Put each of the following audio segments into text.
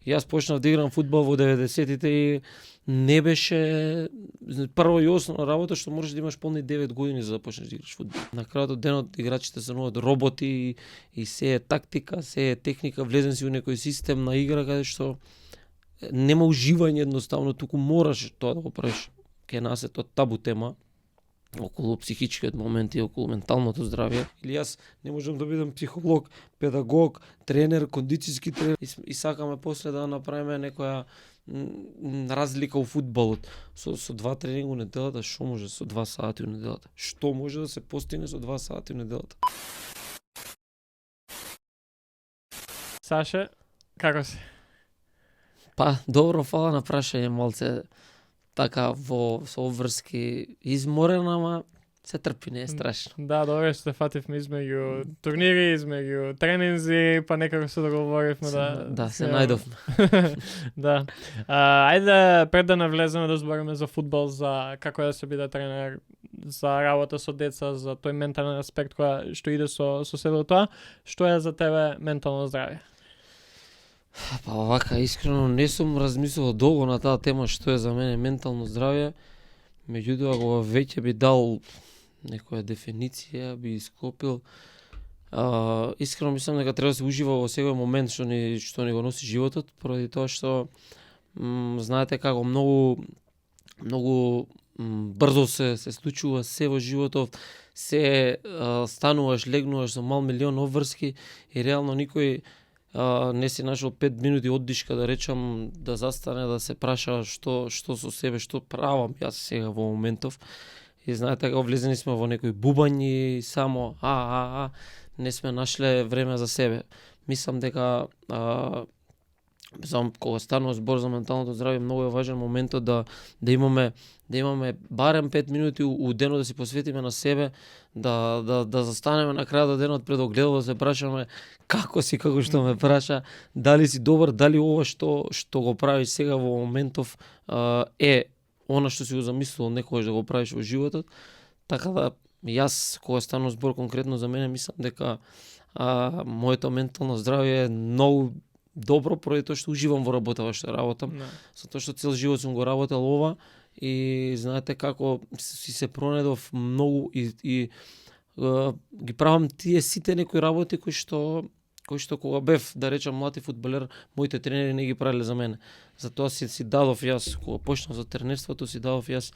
Јас почнав да играм фудбал во 90-тите и не беше прво и основна работа што можеш да имаш полни 9 години за да почнеш да играш фудбал. На крајот од денот играчите стануваат роботи и се е тактика, се е техника, влезен си во некој систем на игра каде што нема уживање едноставно, туку мораш тоа да го правиш. Кај нас е тоа табу тема околу психичкиот момент и околу менталното здравје. Или јас не можам да бидам психолог, педагог, тренер, кондицијски тренер и сакаме после да направиме некоја разлика у фудбалот. Со 2 тренинга у неделата, што може со 2 сати у неделата? Што може да се постигне со 2 сати у неделата? Саше, како си? Па, добро, фала на прашање, малце така со обврски изморен, ама се трпи, не е страшно. Да, добре што се фативме измеѓу турнири, измеѓу тренинзи, па некако се договоривме Да, се најдовме. Да. Ајде пред да навлеземе да збориме за фудбал, за како да се биде тренер, за работа со деца, за тој ментален аспект што иде со село тоа, што е за тебе ментално здравје? Па овака, искрено не сум размислувал долго на таа тема што е за мене ментално здравје, меѓутоа кога веќе би дал некоја дефиниција, би исклопил. Искрено мислам дека треба да се ужива во секој момент што ни го носи животот, поради тоа што знаете како многу брзо се случува се во животот, се стануваш, легнуваш со мал милион обврски и реално никој не си нашол 5 минути оддишка, да речам, да застане, да се праша што со себе, што правам јас сега во моментов. И знаете како влезени сме во некои бубањи, само не сме нашле време за себе. Мислам дека кога станува збор за менталното здравје, многу е важен моментот да имаме барем 5 минути у денот да си посветиме на себе, да застанеме на крајот од денот пред огледало да се прашаме како си, како што ме праша, дали си добар, дали ова што го правиш сега во моментов е она што си го замислувал некогаш да го правиш во животот. Така да јас кога станува збор конкретно за мене, мислам дека моето ментално здравје е многу добро, поради тоа што уживам во работава што работам. Затоа што цел живот сум го работел ова и знаете како си се пронедов многу и ги правам тие сите некои работи кои што кога бев, да речам, млад фудбалер, моите тренери не ги правеле за мене. Затоа си дадов јас, кога почнав за тренерството, си дадов јас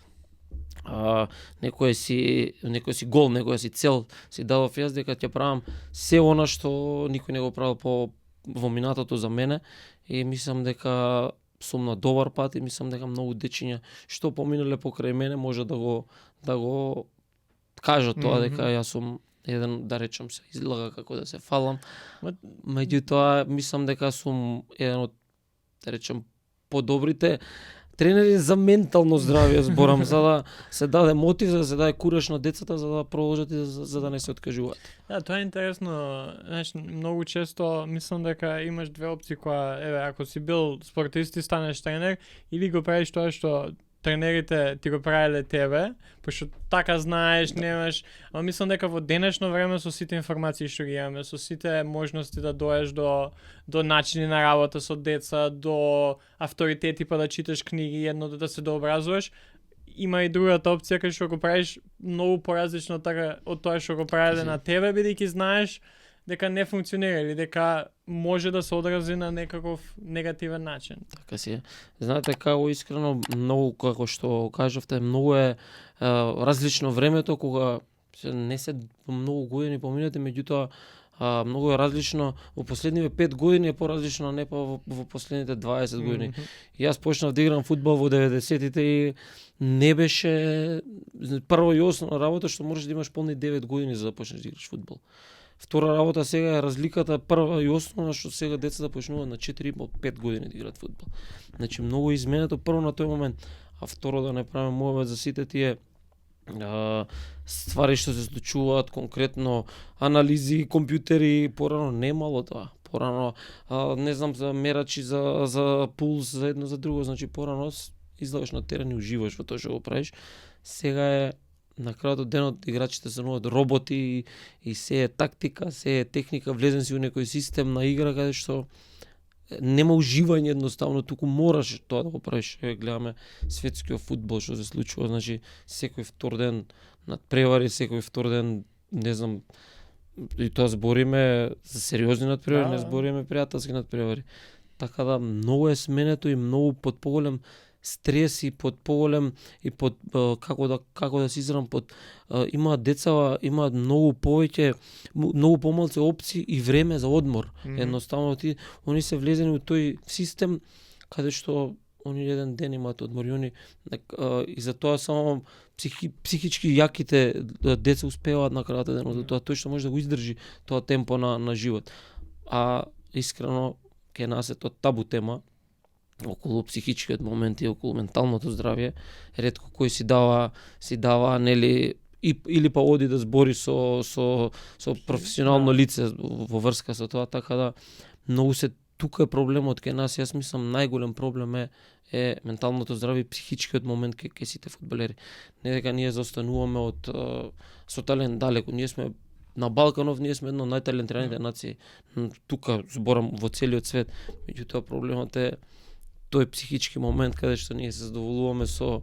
некој си гол, некоја си цел, си дадов јас дека ќе правам се она што никој не го правил во минатото за мене и мислам дека сум на добар пат и мислам дека многу дечиња што поминале покрај мене може да го кажат тоа дека јас сум еден, да речам, се излага како да се фалам. Меѓутоа мислам дека сум еден од, да речем, подобрите тренери за ментално здравје, зборам, за да се даде мотив, за да се даде кураж на децата за да продолжат и за да не се откажуваат. Да, тоа е интересно. Знаеш, многу често мислам дека имаш две опции која, ако си бил спортист и станеш тренер, или го правиш тоа што тренерите ти го правеле тебе, пошто така знаеш, немаш, ама мислам дека во денешно време со сите информации што ги имаме, со сите можности да доеш до начини на работа со деца, до авторитети па да читаш книги, едно да се дообразуваш, има и другата опција кај што го правиш многу поразлично така од тоа што го правеле на тебе, бидејќи знаеш дека не функционира или дека може да се одрази на некаков негативен начин. Така си е. Знаете како искрено многу, како што кажавте, многу е различно времето кога не се многу години поминати, меѓутоа многу е различно во последниве 5 години, е поразлично не па во последните 20 години. Јас почнав да играм фудбал во 90-тите и не беше прво и основна работа што можеш да имаш полни 9 години за да почнеш да играш фудбал. Втора работа сега е разликата, прва и основна што сега децата почнуваат на 4,5 години да играат фудбал. Значи многу изменето прво на тој момент, а второ да не правиме муавет за сите тие ствари што се случуваат, конкретно анализи, компјутери, порано немало тоа. Порано не знам за мерачи, за пулс, за едно за друго, значи порано излагаш на терен и уживаш во тоа што го правиш. Сега е на крајот од денот играчите стануваат роботи и се е тактика, се е техника, влезен си у некој систем на игра каде што нема уживање едноставно, туку мораш тоа да го правиш. Гледаме светскиот фудбал што се случува, значи секој втор ден надпревари, секој втор ден, не знам, и тоа збориме за сериозни надпревари, не збориме пријателски надпревари. Така да многу е сменето и многу под поголем стрес и под поголем и под како да се изразам, под имаат децава, имаат многу повеќе, многу помалку опции и време за одмор. Едноставно они се влезени у тој систем каде што они еден ден имаат одмор и и за тоа само психички јаките деца успеваат на крајот денот, тоа тој што може да го издржи тоа темпо на живот. А искрено ке нас е тоа табу тема околу психичкиот момент и околу менталното здравје. Ретко кој си дава нели или па оди да збори со професионално лице во врска со тоа, така да многу се тука е проблемот кај нас. Јас мислам најголем проблем е менталното здравје и психичкиот момент кај сите фудбалери. Не дека ние заостануваме со талент далеку, ние сме на Балканов, ние сме една од најталентираните нации. Тука зборам во целиот свет. Меѓутоа проблемот е тој психички момент каде што ние се задоволуваме со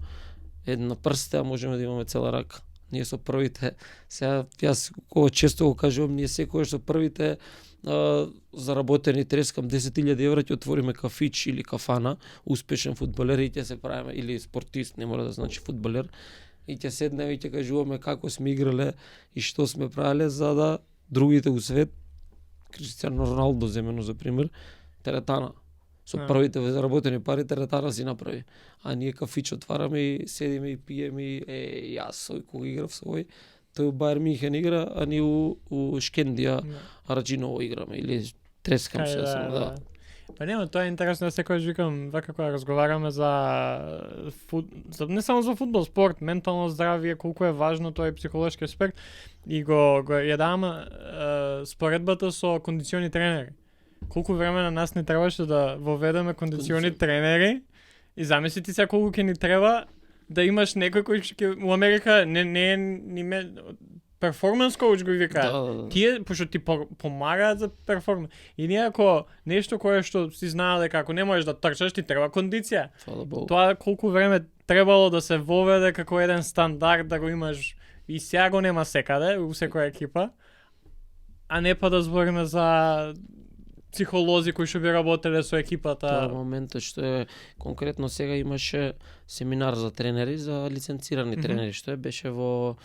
една прсте, а можеме да имаме цела рака. Ние со првите, сега јас кога често го кажувам, ние секогаш со првите заработени трескам 10.000 евра ќе отвориме кафич или кафана, успешен фудбалер и ќе се правиме, или спортист, не мора да значи фудбалер, и ќе седнеме и ќе кажуваме како сме играле и што сме правеле за да другите у свет, Криштијано Роналдо земено за пример, теретана. Со првите заработени пари теретана си направи. А ние кафич отвараме и седиме и пиеме и јас кога играв со овој, тој у Бајер Мюнхен игра, а ние у Шкендија Раџиново играме или трескам се да. Па нема, тоа е интересно, да секојаш викам, вака кога разговараме за не само за фудбал, спорт, ментално здравје, колку е важно тој психолошки аспект, и го ја давам споредбата со кондициони тренери. Колку време на нас не требаше да воведеме кондициони тренери, и замисли ти сега колку ќе ни треба да имаш некој кој ќе у Америка не перформанс коуч го викаат. Да. Тие пошто ти помагаат за перформанс. И ние ако нешто кое што си знаел дека ако не можеш да трчаш, ти треба кондиција. Тоа колку време требало да се воведе како еден стандард да го имаш, и сега го нема секаде у секоја екипа. А не па да збориме за психолози кои што би работеле со екипата. Тоа моментот што е конкретно сега имаше семинар за тренери, за лиценцирани тренери, што беше во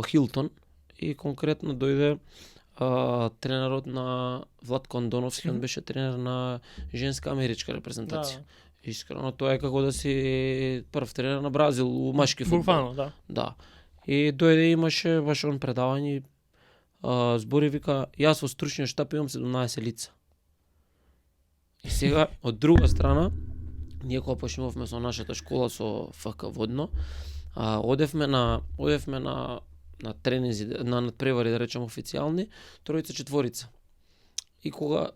Хилтон, и конкретно дојде тренерот на Владко Андоновски, он беше тренер на женска америчка репрезентација. Искрено тоа е како да си прв тренер на Бразил у машки фудбал. Буквално, да. И дојде, имаше баш он предавање, збори, вика, јас во стручниот штаб имам 17 лица. И сега, од друга страна, ние кога почнувавме со нашата школа со ФК Водно, одевме на тренинзи, на надпревари, да речем официјални, тројца-четворица. И кога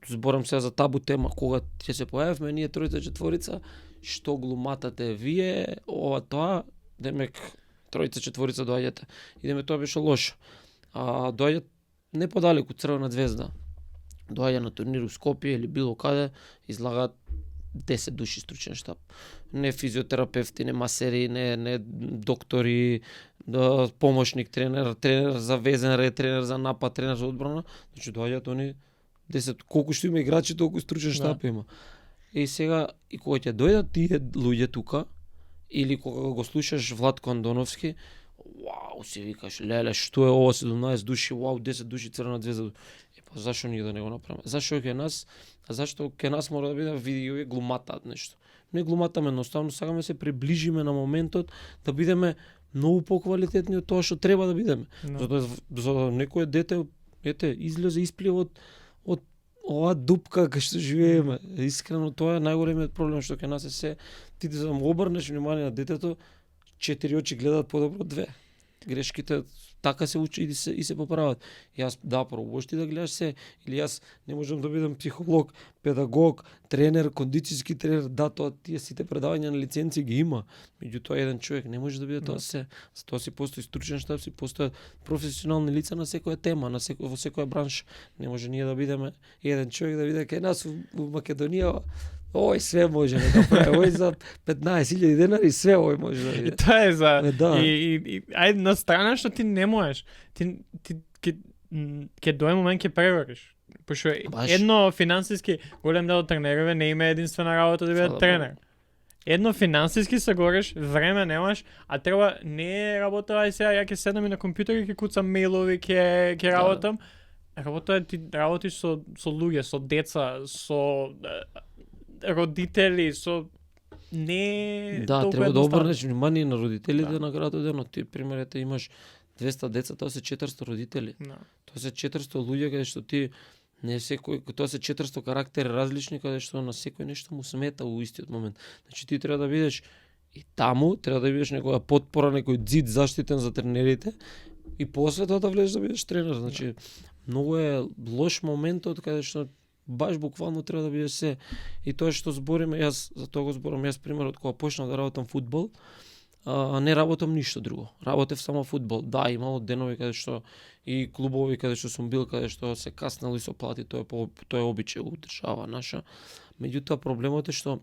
зборам сега за табу тема, кога ќе се појавивме ние тројца-четворица, што глуматате вие, ова тоа, демек тројца-четворица доаѓате. Идеме, тоа беше лошо. Доаѓа не подалеку Црвена звезда. Доаѓа на турнир у Скопје или било каде, излагаат 10 души стручен штаб. Не физиотерапевти, не масери, не доктори, помошник тренер, тренер за везен ред, тренер за напад, тренер за одбрана. Значи доаѓаат они 10, колку што има играчи, толку стручен штаб има. И сега, и кога ќе дојдат тие луѓе тука, или кога го слушаш Владко Андоновски, вау, си викаш, леле, што е ова, 17 души, вау, 10 души Црвена звезда. Па зашо ние да не го направиме? Зашо ке нас мора да биде види глуматаат нешто? Не глуматаме, едноставно сакаме се приближиме на моментот да бидеме многу поквалитетни од тоа што треба да бидеме. За некое дете, излезе, исплива од оваа дупка кај што живееме. Искрено тоа е најголемиот проблем што кај нас е се, ти да му обрнеш внимание на детето, 4 очи гледаат подобро од 2. Грешките така се учи и се поправат. Јас пробуваш ти да гледаш се, или јас не можам да бидам психолог, педагог, тренер, кондицијски тренер, тоа тие сите предавања на лиценци ги има. Меѓутоа еден човек не може да биде тоа се. Затоа си постои стручен штаб, си постојат професионални лица на секоја тема, во секоја бранш. Не може ние да бидеме еден човек да биде кај нас во Македонија. Све може да прави, за 15.000 денари све може да биде. Тоа е за Да. и ајде на страна што ти не можеш. Ти ќе дое момент ќе прегориш. Пошто едно финансиски голем дел од тренерове не има единствена работа да биде тренер. Едно финансиски се гориш, време немаш, а треба не работа, ај сега ја ќе седам и на компјутер и ќе куцам мејлови, ќе работам. Работа е ти работиш со луѓе, со деца, со родители, со не толку треба да обрнеш внимание на родителите на крајот денот. Ти пример имаш 200 деца, тоа се 400 родители. Тоа се 400 луѓе каде што ти не секој, тоа се 400 карактери различни каде што на секој нешто му смета во истиот момент. Значи ти треба да бидеш и таму, треба да бидеш некоја потпора, некој ѕид заштитен за тренерите и после тоа да влезеш да бидеш тренер. Значи многу е лош моментот каде што баш буквално треба да бидеш се. И тоа што збориме, јас за тоа го зборам, јас примерот кога почнав да работам фудбал, не работам ништо друго. Работев само фудбал. Да, имало денови каде што и клубови каде што сум бил, каде што се каснало и со плати, тоа е обичај у држава наша. Меѓутоа проблемот е што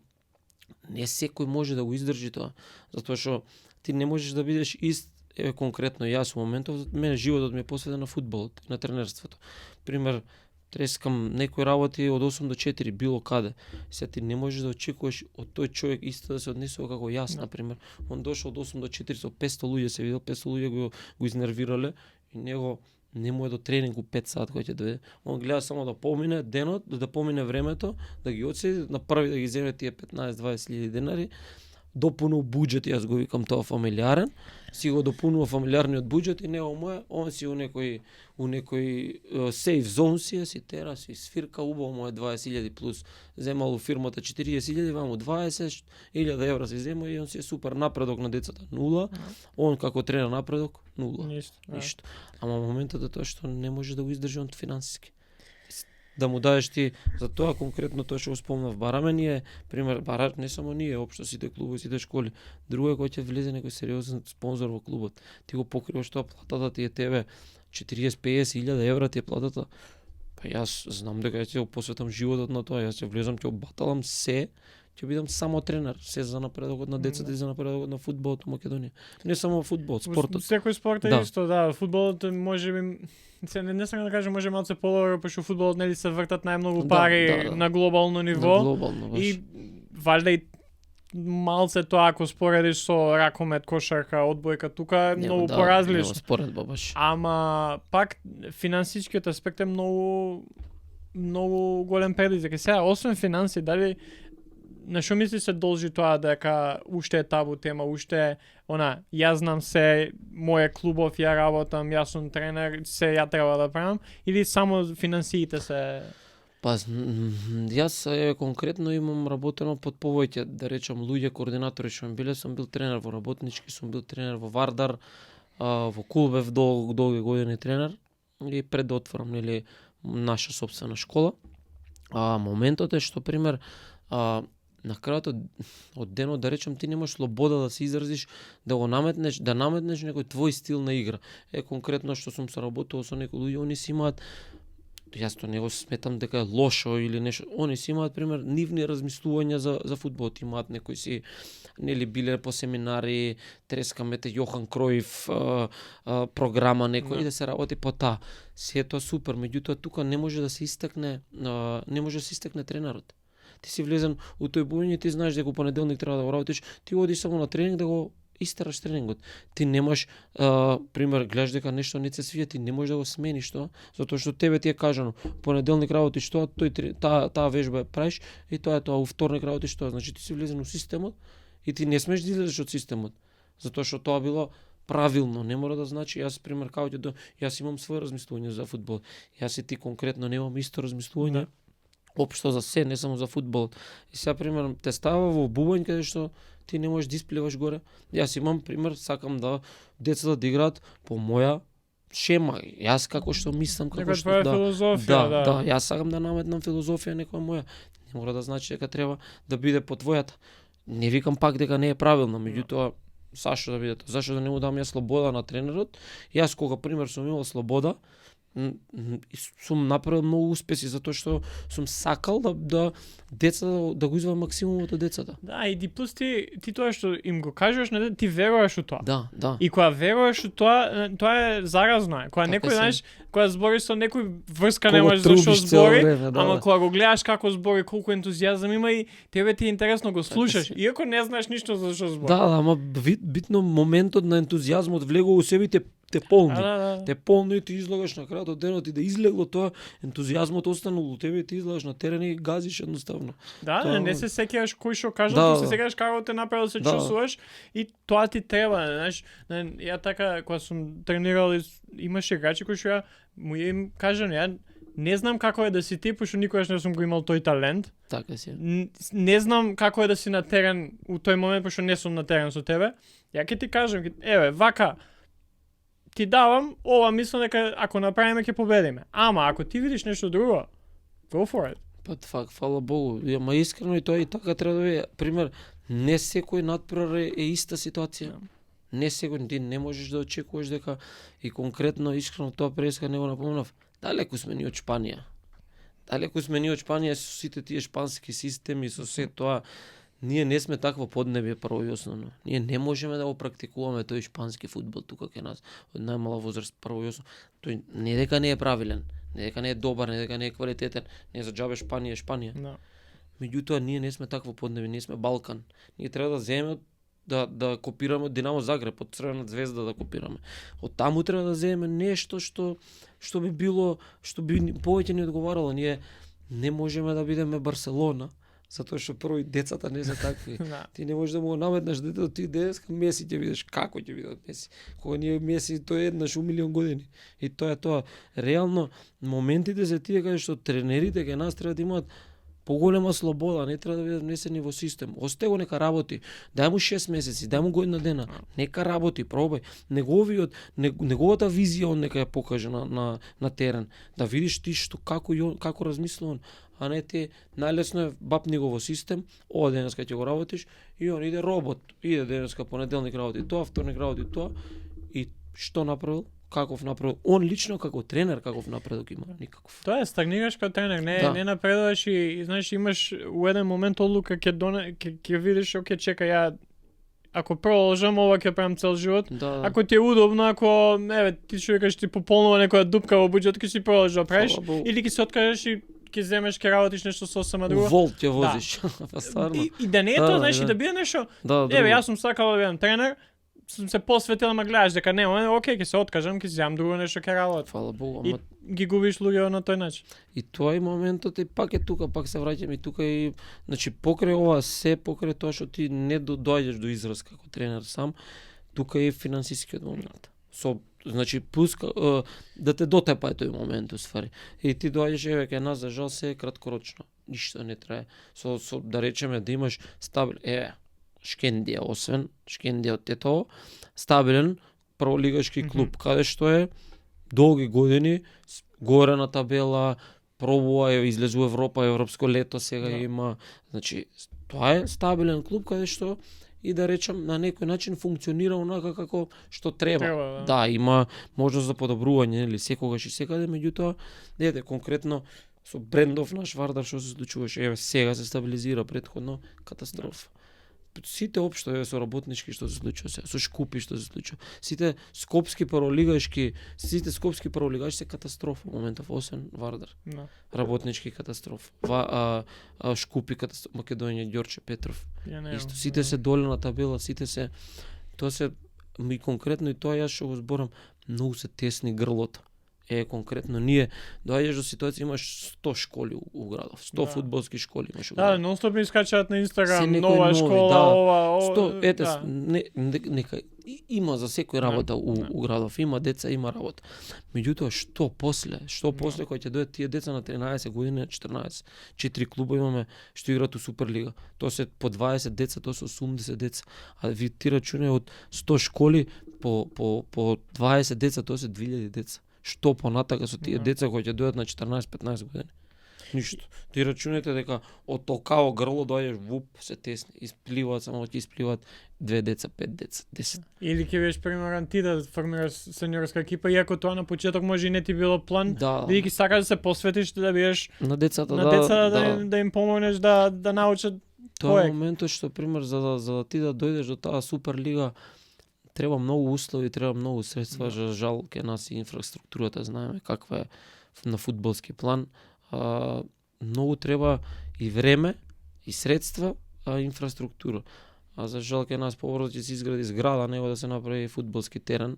не секој може да го издржи тоа, затоа што ти не можеш да бидеш ист. Еве конкретно јас во моментов, мене животот ми е посветен на фудбалот, на тренерството. Пример, трескам некои работи од 8 до 4 било каде. Сега ти не можеш да очекуваш од тој човек исто да се однесува како јас, например. Он дошол од 8 до 4 со 500 луѓе, се видел 500 луѓе го изнервирале и него не му е до тренинг у 5 сат кој ќе доведе. Он гледа само да помине денот, да помине времето, да ги одседи, на први да ги земе тие 15-20 лијади денари, допунул буџет, јас го викам тоа фамилиарен, си го допунува фамилиарниот буџет и него му е, он си у некој сейф зон си тера, си свирка, убаво му е 20.000 плюс, земал у фирмата 40.000, ваму 20.000 евра си зема и он си е супер. Напредок на децата 0, он како тренер напредок 0. Ништо. Ама моментот е тоа што не може да го издржи он финансиски. Да му дадеш ти, за тоа конкретно тоа што го спомнав, бараме ние, пример, не само ние, општо сите клубови, сите школи, друго е кој ќе влезе некој сериозен спонзор во клубот. Ти го покриваш тоа, платата ти е тебе 40-50.000 евра ти е платата. Па јас знам дека ќе го посветам животот на тоа, јас ќе влезам, ќе баталам се, ќе бидам само тренер, се за напредокот на децата и за напредокот на фудбалот во Македонија. Не само фудбалот, спортот. Секој спорт е исто, да, фудбалот можеби не сакам да кажам може малце подобро, пошто фудбалот нели се вртат најмногу пари на глобално ниво. На глобално, баш. И валјда и малце тоа ако споредиш со ракомет, кошарка, одбојка, тука е многу поразлично. Нема споредба баш. Ама пак финансискиот аспект е многу голем предизвик. И сега освен финанси, дали на што мисли се должи тоа дека уште е табу тема, уште јас знам се, моје клубов, ја работам, јас сум тренер, се ја треба да правам, или само финансиите се... Па, јас конкретно имам работено под повеќе, да речам, луѓе, координатори што биле, сум бил тренер во работнички, сум бил тренер во Вардар, во Кулбев долги години тренер и пред да отворам нели наша сопствена школа. Моментот е што пример на крајот од денот, да речем, ти немаш слобода да се изразиш, да наметнеш некој твој стил на игра. Конкретно што сум соработувал со некои луѓе, они си имаат, јас тоа не го сметам дека е лошо или нешто, они си имаат пример нивни размислувања за фудбалот, имаат некои си нели биле по семинари, трескамете Јохан Кројф програма некој и да се работи по таа. Се тоа супер, меѓутоа тука не може да се истакне тренерот. Ти си влезен у тој бујање, ти знаеш дека понеделник треба да го работиш, ти одиш само на тренинг да го истераш тренингот. Ти немаш, пример, гледаш дека нешто не се свија, ти не можеш да го смениш тоа, затоа што тебе ти е кажано, понеделник работиш тоа, таа вежба правиш и тоа е тоа, у вторник работиш тоа. Значи ти си влезен у системот и ти не смеш да излезеш од системот, затоа што тоа било правилно, не мора да значи, јас пример јас имам своје размислување за фудбал. Јас и ти конкретно немам исто размислување. Општо за се, не само за фудбал. И сега, пример, те става во бубањ каде што ти не можеш да испливаш горе. Јас имам, пример, сакам да децата да играат по моја шема, јас како што мислам, како Нека што твоја филозофија, да. да, јас сакам да наметнам филозофија некоја моја. Не мора да значи дека треба да биде по твојата. Не викам пак дека не е правилно, меѓутоа зашто да биде тоа? Зашто да не му дам ја слобода на тренерот? Јас кога пример сум имал слобода, сум направил многу успеси затоа што сум сакал да децата да го извадам максимумот од децата. Да, и плюс ти тоа што им го кажеш на ти веруваш у тоа. Да, да. И кога веруваш у тоа, тоа е заразно. Кога Така некој, си. знаеш, кога збори со некој врска Кога не можеш зашто трубиш цело збори, време, да, ама да. кога го гледаш како збори, колку ентузијазам има и тебе ти е интересно го слушаш, си. иако не знаеш ништо за што збори. Да, ама битно моментот на ентузијазмот влегува у себе и те полни. Да. Те полни и ти излагаш на крајот од денот и да излегло тоа, ентузијазмот останал у тебе и ти излагаш на терен и газиш едноставно. Да, Тоа- не се сеќаваш кој што кажа, Да, се да. сеќаваш како те направил да се Да. чувствуваш и тоа ти треба, знаеш. Ја така кога сум тренирал имаше играчи кои што ја му им кажам, ја не знам како е да си ти, пошто никогаш не сум го имал тој талент. Така си. Не знам како е да си на терен у тој момент, пошто не сум на терен со тебе. Ја ќе ти кажам, еве, вака ти давам, ова мислам дека ако направиме ќе победиме. Ама ако ти видиш нешто друго, go for it. Па фак, фала Богу. Ама искрено и тоа и така треба да биде. Пример, не секој надпревар е иста ситуација. Не секој, ти не можеш да очекуваш дека и конкретно искрено тоа преска не го напомнав. Далеку сме ни од Шпанија. Далеку сме ни од Шпанија со сите тие шпански системи, со се тоа. Ние не сме такво поднебје прво и основно. Ние не можеме да го практикуваме тој шпански фудбал тука кај нас од најмала возраст прво и основно. Тој не дека не е правилен, не дека не е добар, не дека не е квалитетен, не за џабе Шпанија е Шпанија. Да. Меѓутоа ние не сме такво поднебје, ние сме Балкан. Ние треба да земеме да копираме од Динамо Загреб, од Црвена звезда да копираме. Од таму треба да земеме нешто што би било, што би повеќе ни одговарало. Ние не можеме да бидеме Барселона, затоа што прво и децата не се такви. Да. Ти не можеш да му го наметнеш детето, ти денеска Меси ќе видиш како ќе биде од Меси. Кога ние Меси тој е еднаш у милион години. И тоа е тоа. Реално моментите се тие каде што тренерите кај нас треба да имаат поголема слобода, не треба да бидат внесени во систем. Осте го нека работи. Дај му 6 месеци, дај му година дена. Нека работи, пробај. Неговата визија он нека ја покаже на терен. Да видиш ти што како размислува он. А не ти најлесно е бапни го во систем, ова денеска ќе го работиш и он иде робот. Иде денеска понеделник работи тоа, вторник работи тоа и што направил? Каков направил? Он лично како тренер каков напредок има? Никаков. Тоа е стагнираш како тренер, не Да. напредуваш и знаеш имаш у еден момент одлука ќе видиш, оке чека ја ако продолжам ова ќе правам цел живот. Да. Ако ти е удобно, ако еве ти човекаш ти пополнува некоја дупка во буџетот, ќе си продолжиш да правиш Фала Богу. или ќе се откажеш и ќе земеш ќе работиш нешто сосема друго. Волт ќе возиш. Па стварно. И да не е Да, тоа, знаеш, да. и да биде нешто. Да, Еве, јас сум сакал да бидам тренер, сум се посветил, ама гледаш дека не, окей, ќе се откажам, ќе си земам друго нешто ќе работам. Фала Богу, И ама ги губиш луѓе на тој начин. и тоа е моментот и пак е тука, пак се враќам и тука и значи покрај ова се, покрај тоа што ти не доаѓаш до израз како тренер сам, тука е финансискиот момент. Значи да те дотепа тој момент уствари. И ти доаѓаш еве кај нас за жал се е краткорочно. Ништо не трае. Со да речеме да имаш стабилен Шкендија, освен Шкендија од Тетово, стабилен пролигашки клуб, каде што е долги години горе на табела, пробува, излезува Европа, европско лето сега има. Значи, тоа е стабилен клуб каде што и да речам на некој начин функционира онака како што треба. Да, има можност за подобрување, нели, секогаш и секаде, меѓутоа, конкретно со брендов наш Вардар што се случуваше, еве сега се стабилизира, претходно катастрофа. Сите општо е со работнички што се случува сега, со Шкупи што се случува. Сите скопски пролигашки се катастрофа во моментов, освен Вардар. Да. Работнички катастрофа. Шкупи катастрофа, Македонија, Ѓорче Петров. Исто, сите се доле на табела, сите се тоа се и конкретно и тоа јас што го зборам, многу се тесни грлото. Конкретно ние доаѓаш до ситуација имаш 100 школи у градов, 100 фудбалски школи имаш у градов. Да, нон-стоп ми искачаат на Инстаграм, Се некои нова нови, школа, да. ова, 100, ете, да. нека има за секој работа у градов, има деца, има работа. Меѓутоа што после кога ќе дојдат тие деца на 13 години, на 14, 4 клуба имаме што играат у Суперлига. Тоа се по 20 деца, тоа се 80 деца. А ви ти рачуне од 100 школи по 20 деца, тоа се 2000 деца. Што понатака со тие деца кои ќе дојдат на 14-15 години? Ништо. Ти рачунете дека од толкаво грло доаѓаш вуп, се тесни, испливаат, само ќе испливаат 2 деца, 5 деца, 10. Или ќе бидеш примерен ти да формираш сениорска екипа, иако тоа на почеток може и не ти било план, бидејќи сакаш да се посветиш да бидеш на децата, да им помогнеш да научат тоа е моментот што пример за да ти да дојдеш до таа Суперлига треба многу услови, треба многу средства, жал ке нас и инфраструктурата знаеме каква е на фудбалски план. Многу треба и време, и средства, инфраструктура. За жал ке нас побрзо ќе се изгради зграда, него да се направи фудбалски терен.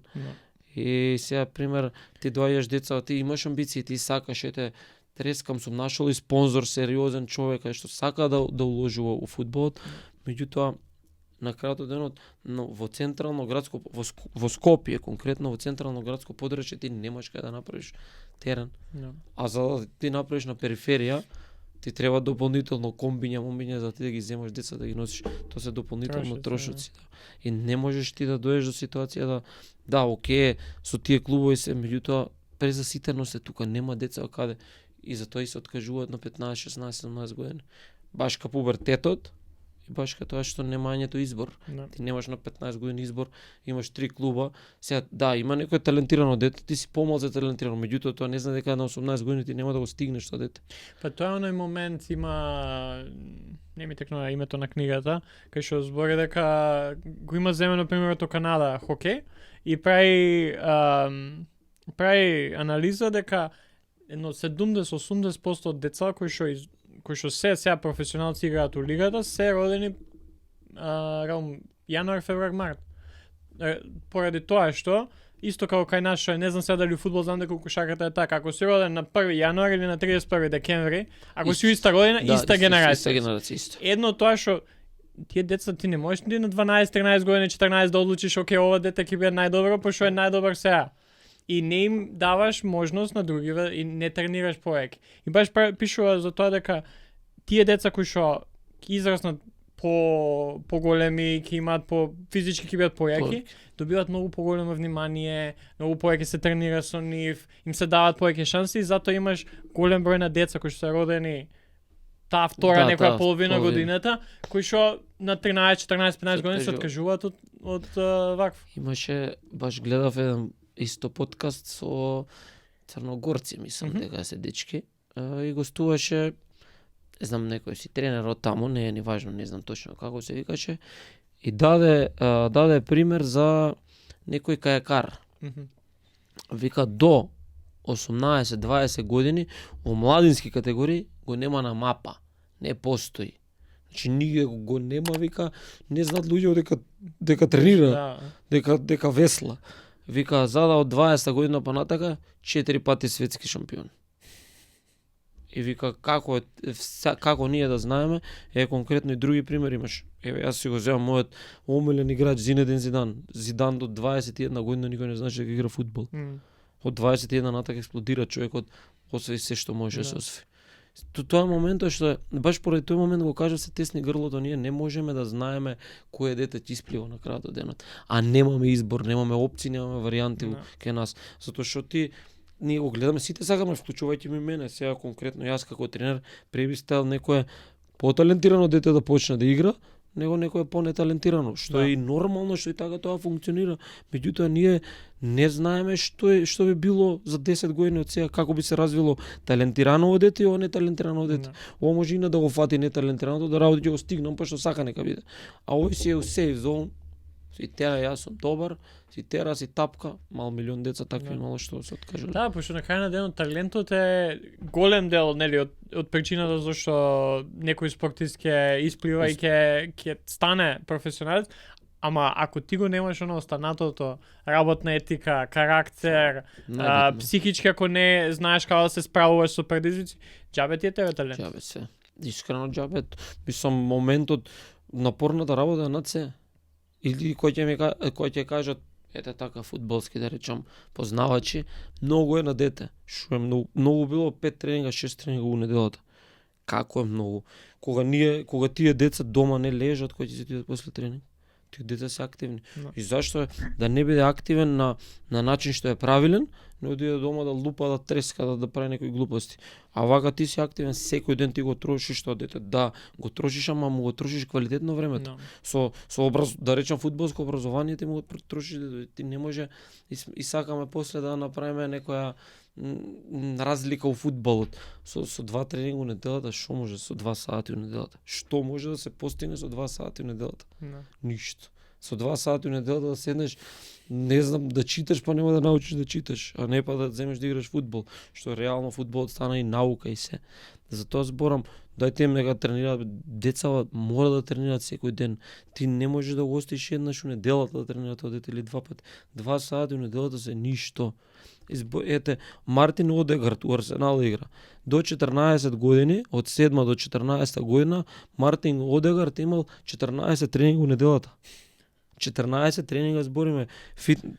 И сега пример ти доаѓаш деца, ти имаш амбиции, ти сакаш, ете трескам сум нашол и спонзор сериозен човек што сака да уложи во фудбалот, меѓутоа на крајот од денот во централно градско во Скопје конкретно во централно градско подрачје ти немаш кај да направиш терен. А за да ти направиш на периферија ти треба дополнително комбиња за ти да ги земаш деца да ги носиш. Тоа се дополнително трошоци. И не можеш ти да доеш до ситуација окей, со тие клубови се, меѓутоа презаситено се тука, нема деца каде и затоа и се откажуваат на 15, 16, 17 години. Баш ка пубертетот и баш ка тоа што немањето избор. Ти немаш на 15 години избор, имаш 3 клуба. Сега има некој талентирано дете, ти си помал за талентирано, меѓутоа тоа не знае дека на 18 години ти нема да го стигнеш тоа дете. Па тоа е оној момент, има не ми текнува името на книгата, кај што збори дека го има земено примерот од Канада хокеј и прави анализа дека едно 70-80% од деца кои што сега професионалци играат у лигата се родени јануар, февруар, март. Поради тоа што исто како кај нас што не знам сега дали у фудбал, знам дека кошарката е така, ако си роден на 1 јануар или на 31 декември, ако си иста година, иста генерација. Едно тоа што тие деца ти не можеш на 12, 13 години, 14 да одлучиш окей, ова дете ќе биде најдобро, пошто е најдобар сега. И не им даваш можност на другиве и не тренираш повеќе. И баш пишува за тоа дека тие деца кои што ќе израснат поголеми, ќе имаат физички ќе бидат појаки, добиваат многу поголемо внимание, многу повеќе се тренира со нив, им се даваат повеќе шанси и затоа имаш голем број на деца кои што се родени таа втора некоја половина годината, кои што на 13, 14, 15 години се откажуваат од вакво. Имаше, баш гледав еден исто подкаст со црногорци, мислам дека се дечки, и гостуваше, не знам, некој си тренер од таму, не е ни важно, не знам точно како се викаше, и даде пример за некој кајакар. Вика до 18-20 години во младински категории го нема на мапа, не постои. Значи нигде го нема, вика, не знаат луѓе дека тренира, дека весла. Вика, зада од 20 година понатака 4 пати светски шампион. И вика, како ние да знаеме, конкретно и други примери имаш. Еве, јас си го земам мојот омилен играч Зинедин Зидан. Зидан до 21 година никој не знаеше дека игра фудбал. Од 21 натака експлодира човекот, освои се што може да се освои. Тоа моментот што баш поради тој момент го кажав се тесни грлото, ние не можеме да знаеме кој дете ќе исплива на крајот од денот. А немаме избор, немаме опции, немаме варијанти кај нас. Затоа што ние го гледаме, сите сакаме, вклучувајќи ми мене, сега конкретно јас како тренер, преби стел некое поталентирано дете да почне да игра, него некој понеталентирано, што е и нормално, што и така тоа функционира. Меѓутоа ние не знаеме што би било за 10 години од сега, како би се развило талентирано дете и ова неталентирано дете. Ова може и да го фати неталентираното, да работи ќе го стигнам, па што сака нека биде. А овој си е у сейф зон, си тера, јас сум добар, си тера, си тапка, мал милион деца такви мало што се откажале. Да, пошто на крај на денот талентот е голем дел, нели, од причината зашто некој спортист ќе исплива и ќе стане професионалец, ама ако ти го немаш оно останатото, работна етика, карактер, психички ако не знаеш како да се справуваш со предизвици, џабе ти е тебе талент. Џабе се. Искрено џабе. Мислам моментот напорната работа над се. Или кој ќе кажат ете така фудбалски да речам познавачи, многу е на дете. Што е многу било 5 тренинга, 6 тренинга у неделата. Како е многу? Кога тие деца дома не лежат, кои ќе се отидат после тренинг. Тие деца се активни. Да. И зашто е да не биде активен на начин што е правилен, не одиде дома да лупа, да треска, да прави некои глупости. А вака ти си активен секој ден, ти го трошиш тоа дете. Да, го трошиш, ама му го трошиш квалитетно времето. Да. Да речам фудбалско образование, ти му го трошиш, ти не може и сакаме после да направиме некоја разлика у фудбалот. Со 2 тренинга у неделата, што може со 2 сати у неделата? Што може да се постигне со 2 сати у неделата? Да. Ништо. Со 2 сати у неделата да седнеш, не знам, да читаш, па нема да научиш да читаш, а не па да земеш да играш фудбал, што реално фудбалот стана и наука и се. Затоа зборам, дајте им нека тренираат, децава мора да тренираат секој ден. Ти не можеш да го оставиш еднаш у неделата да тренира тоа дете или 2 пати. 2 сати у неделата се ништо. Ете, Мартин Одегард у Арсенал игра. До 14 години, од 7 до 14 година, Мартин Одегард имал 14 тренинга у неделата. 14 тренинга збориме.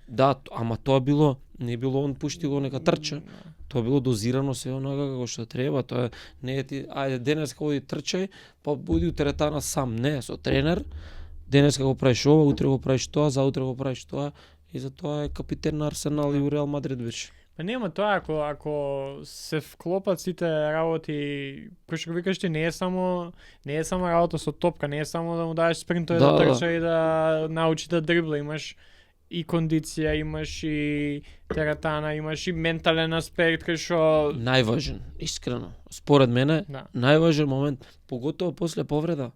Да, ама тоа било, не било он пушти го нека трча. Тоа било дозирано се онака како што треба. Тоа не е ти, ајде денеска оди трчај, па буди у теретана сам. Не, со тренер. Денеска го правиш ова, утре го правиш тоа, заутре го правиш тоа. И затоа е капитен на Арсенал и у Реал Мадрид беше. Па нема тоа, ако се вклопат сите работи, кој што викаш ти, не е само работа со топка, не е само да му дадеш спринтови да трча и да научи да дрибла, имаш и кондиција, имаш и теретана, имаш и ментален аспект кај што најважен, искрено. Според мене, најважен момент, поготово после повреда.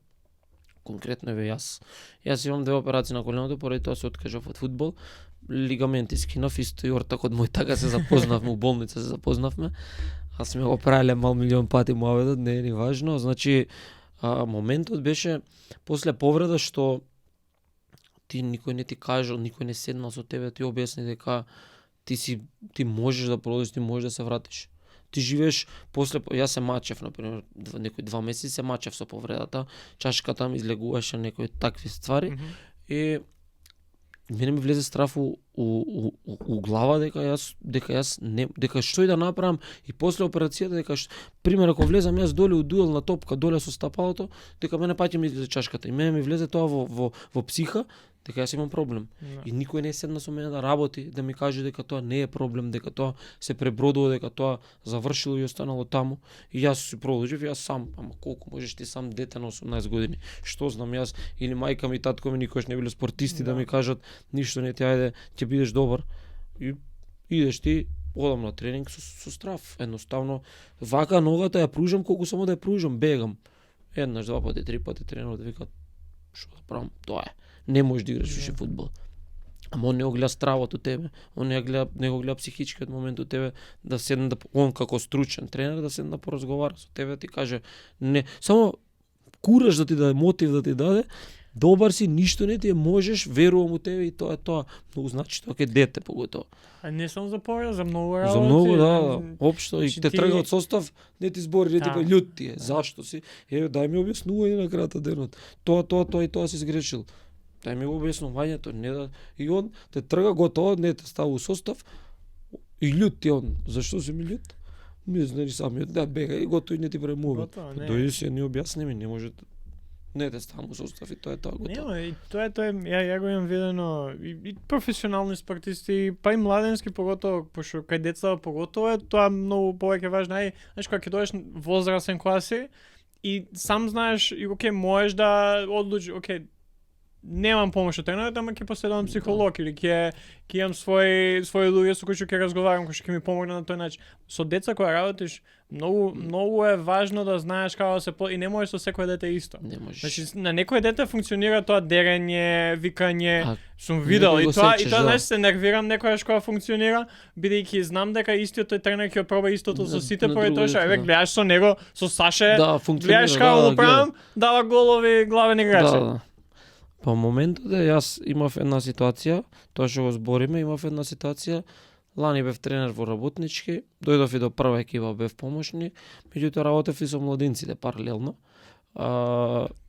Конкретно еве јас. Јас имам 2 операции на коленото, поради тоа се откажав од фудбал. Лигаменти скинав, исто и ортакот мој, така се запознавме, у болница се запознавме. Аз сме го правиле мал милион пати муаведот, не е ни важно. Значи, моментот беше после повреда што ти никој не ти кажал, никој не седнал со тебе, ти објасни дека ти можеш да продолжиш, ти можеш да се вратиш. Ти живееш после, јас се мачев, например, некои 2 месеци се мачев со повредата, чашката ми излегуваше, некои такви ствари, и мене ми влезе страф у глава дека што и да направам и после операцијата, дека пример ако влезам јас доле у дуел на топка, доле со стапалото, дека мене паќе ми излезе чашката и мене ми влезе тоа во психа, дека јас имам проблем. И никој не седна со мене да работи, да ми каже дека тоа не е проблем, дека тоа се пребродува, дека тоа завршило и останало таму. И јас си продолжив, јас сам, ама колку можеш ти сам, дете на 18 години, што знам јас, или мајка ми, татко ми никош не биле спортисти да ми кажат ништо не ти, ајде, ќе бидеш добар. И идеш ти, одам на тренинг со страф, едноставно вака ногата ја пружам колку само да ја пружам, бегам. Еднаш, 2 пати, 3 пати тренерот викат што да правам, тоа е. Не можеш да играш више фудбал. Ама он не го гледа стравот у тебе, он не го гледа психичкиот момент у тебе, да седне, он како стручен тренер да седне да поразговара со тебе, да ти каже не, само кураж да ти даде, мотив да ти даде, добар си, ништо не ти можеш, верувам у тебе и тоа е тоа. Многу значи тоа ке дете поготово. А не само за повреда, за многу работи. За многу, да, општо и те трга од состав, не ти збори, не ти па љут ти е. Зашто си? Дај ми објаснување на крајот денот. Тоа и тоа си сгрешил. Дај ми објаснувањето, не да, и он те трга готово, не те става у состав и љут ти он. Зашто си ми љут? Не знаеш самиот, да бега и готово и не ти премува. Дојди си не објасни ми, не може не те ставам у состав и тоа е тоа готово. Нема, и тоа е, ја го имам видено и професионални спортисти, па и младенски поготово, пошто кај деца поготово е тоа многу повеќе важно. Знаеш, кога ќе дојдеш возрастен класи и сам знаеш и окей, можеш да одлучиш, окей, немам помош од тренерот, ама ќе последувам психолог или ќе имам своји луѓе со кои ќе разговарам, кои ќе ми помогнат на тој начин. Со деца кога работиш, многу е важно да знаеш како да се и не можеш со секој дете исто. Не можеш. Значи на некој дете функционира тоа дерење, викање, сум видел и тоа знаеш се нервирам некојаш кога функционира, бидејќи знам дека истиот тој тренер ќе проба истото со сите поради тоа што гледаш со него, со Саше, гледаш како го правам, дава голови главен играч. По моментот јас имав една ситуација, тоа што го збориме, имав една ситуација, лани бев тренер во работнички, дојдов и до прва екипа бев помошник, меѓутоа работев и со младинците паралелно.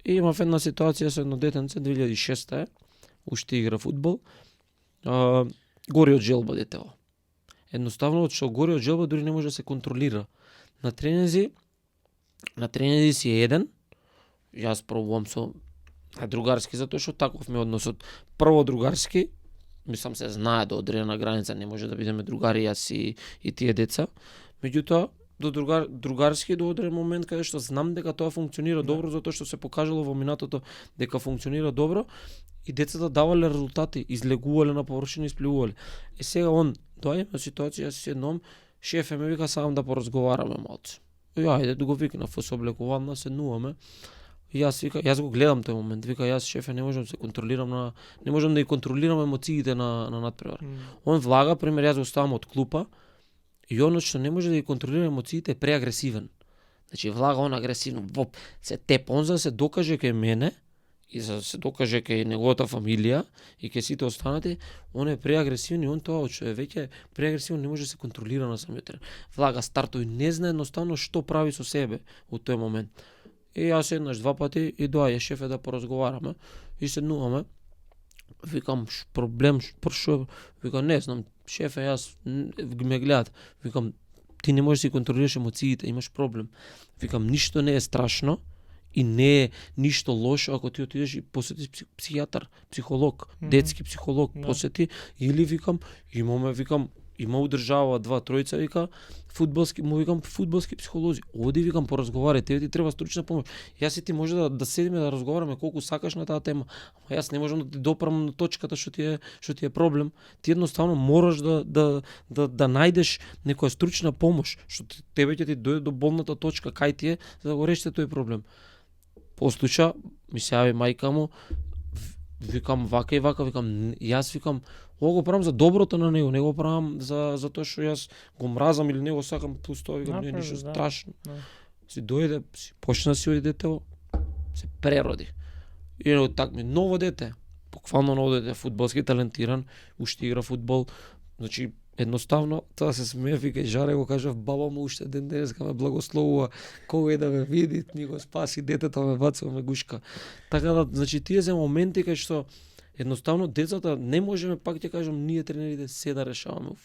И имав една ситуација со едно детенце 2006 уште игра фудбал. Гори од желба детево. Едноставно што гори од желба дури не може да се контролира. На тренези си еден, јас пробувам со А другарски затоа што таков ми е односот. Прво другарски, мислам се знае до одредена граница, не може да бидеме другари јас и тие деца. Меѓутоа до другарски до одреден момент каде што знам дека тоа функционира добро затоа што се покажало во минатото дека функционира добро и децата давале резултати, излегувале на површина, испливувале. И сега он доаѓа на ситуација, јас седнам, шефе ме вика сам да поразговараме малце. И ајде да го викнав во соблекувална, седнуваме. И јас го гледам тој момент, вика јас шефе не можам да се контролирам не можам да ги контролирам емоциите на надпревар. Он влага, пример јас го ставам од клупа и оно што не може да ги контролира емоциите е преагресивен. Значи влага он агресивно, се тепа, он за да се докаже кај мене и за да се докаже кај неговата фамилија и кај сите останати, он е преагресивен и он тоа што е веќе преагресивен не може да се контролира на самиот терен. Влага стартови, не знае едноставно што прави со себе во тој момент. И јас еднаш два пати и доаѓа шефе да поразговараме и седнуваме. Викам проблем, што вика не знам, шефе јас ме гледат. Викам ти не можеш да си контролираш емоциите, имаш проблем. Викам ништо не е страшно и не е ништо лошо ако ти отидеш и посетиш психијатар, психолог, детски психолог посети или викам има удржава 2-3 вика фудбалски психолози. Оди викам поразговарај, тебе ти треба стручна помош. Јас и ти може да седиме да разговараме колку сакаш на таа тема, ама јас не можам да ти допрам на точката што ти е проблем. Ти едноставно мораш да најдеш некоја стручна помош, што тебе ќе ти дојде до болната точка кај ти е за да го решите тој проблем. Послуша, ми се јави мајка му, викам вака и вака, јас викам ова го правам за доброто на него, не го правам за тоа што јас го мразам или не го сакам, плюс тоа викам не ништо страшно. Си дојде, си почна си оди детево, се прероди. И од такми ново дете, буквално ново дете, фудбалски талентиран, уште игра фудбал, значи едноставно тоа се смее, вика и жаре го кажав, баба му уште ден денеска ме благословува, кога да ме види, ми го спаси детето, ме бацува ме гушка. Така да, значи тие се моменти кај што едноставно децата не можеме, пак ќе кажам, ние тренерите се да решаваме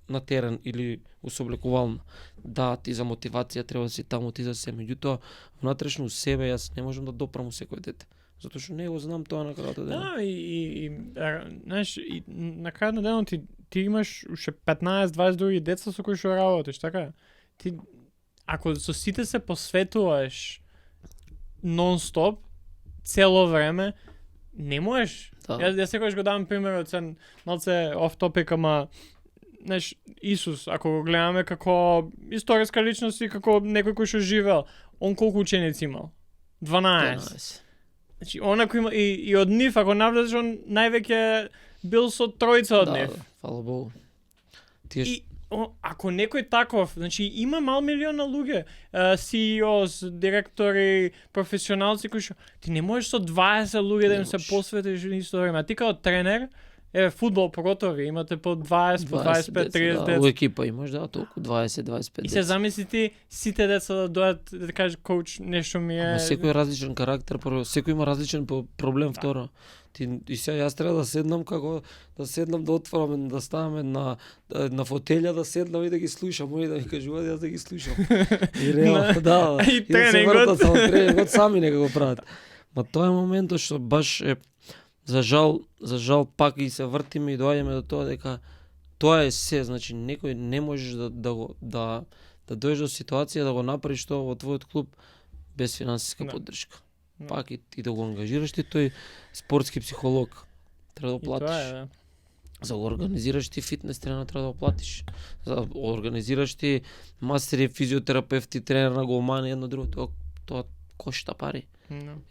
на терен или у соблекувална. Да, ти за мотивација треба да си таму, ти за се, меѓутоа внатрешно себе јас не можам да допрам у секој дете. Затоа што не го знам тоа на крајот ден. Да, знаеш, на крајот на денот ти имаш уште 15-20 други деца со кои што работиш, така? Ти ако со сите се посветуваш нон-стоп цело време, не можеш. Да. Јас секогаш го давам примерот, малце оф топик, ама знаеш, Исус, ако го гледаме како историска личност и како некој кој што живеел, он колку ученици имал? 12. Значи, он ако има и од нив, ако навлезеш, он највеќе бил со тројца од нив. Да, фала Богу. И ако некој таков, значи има мал милиона луѓе, CEOs, директори, професионалци кои што ти не можеш со 20 луѓе да им се посветиш исто време. А ти како тренер, фудбал поготови, имате по 20, по 25, 30 деца. У екипа имаш, да, толку 20-25 деца. И се замисли ти сите деца да дојдат да кажеш коуч нешто ми е. Ама секој е различен карактер, прво, секој има различен проблем, второ. И сега јас треба да седнам да отворам, да ставаме на фотелја, да седнам и да ги слушам, они да ми кажуваат, јас да ги слушам. И реално, да. И тренингот сами нека го прават. Ма тоа е моментот што баш е за жал пак и се вртиме и доаѓаме до тоа дека тоа е се, значи некој не можеш да дојдеш до ситуација да го направиш тоа во твојот клуб без финансиска поддршка. Пак и да го ангажираш ти тој спортски психолог треба да платиш. Тоа е, За да организираш ти фитнес тренер треба да платиш. За да организираш ти мастери, физиотерапевти, тренер на голмани, едно друго, тоа кошта пари.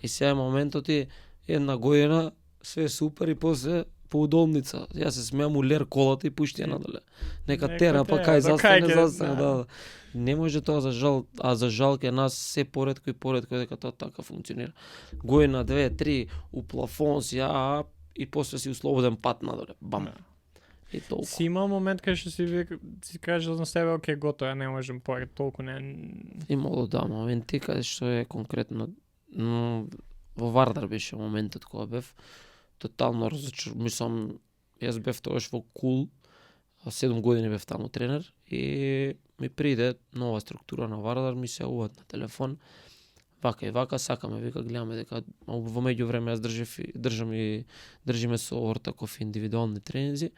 И сега е моментот ти една година све супер и после по удолница. Јас се смеам у лер колата и пушти ја надале. Нека тера, па кај застане, да. Не може тоа за жал, а за жал ке нас се поретко и поретко дека тоа така функционира. Година, 2-3 у плафон си, и после си услободен пат надоле. Бам. И толку. Си имал момент кај што си кажал на себе, окей, готово, ја не можем поред, толку не. Имало да моменти каде што е конкретно во Вардар беше моментот кога бев тотално мислам, јас бев тогаш во Кул, 7 години бев таму тренер и ми приде нова структура на Вардар, ми се јавуваат на телефон, вака и вака сакаме, вика гледаме дека во меѓувреме јас држиме со Ортаков индивидуални тренинзи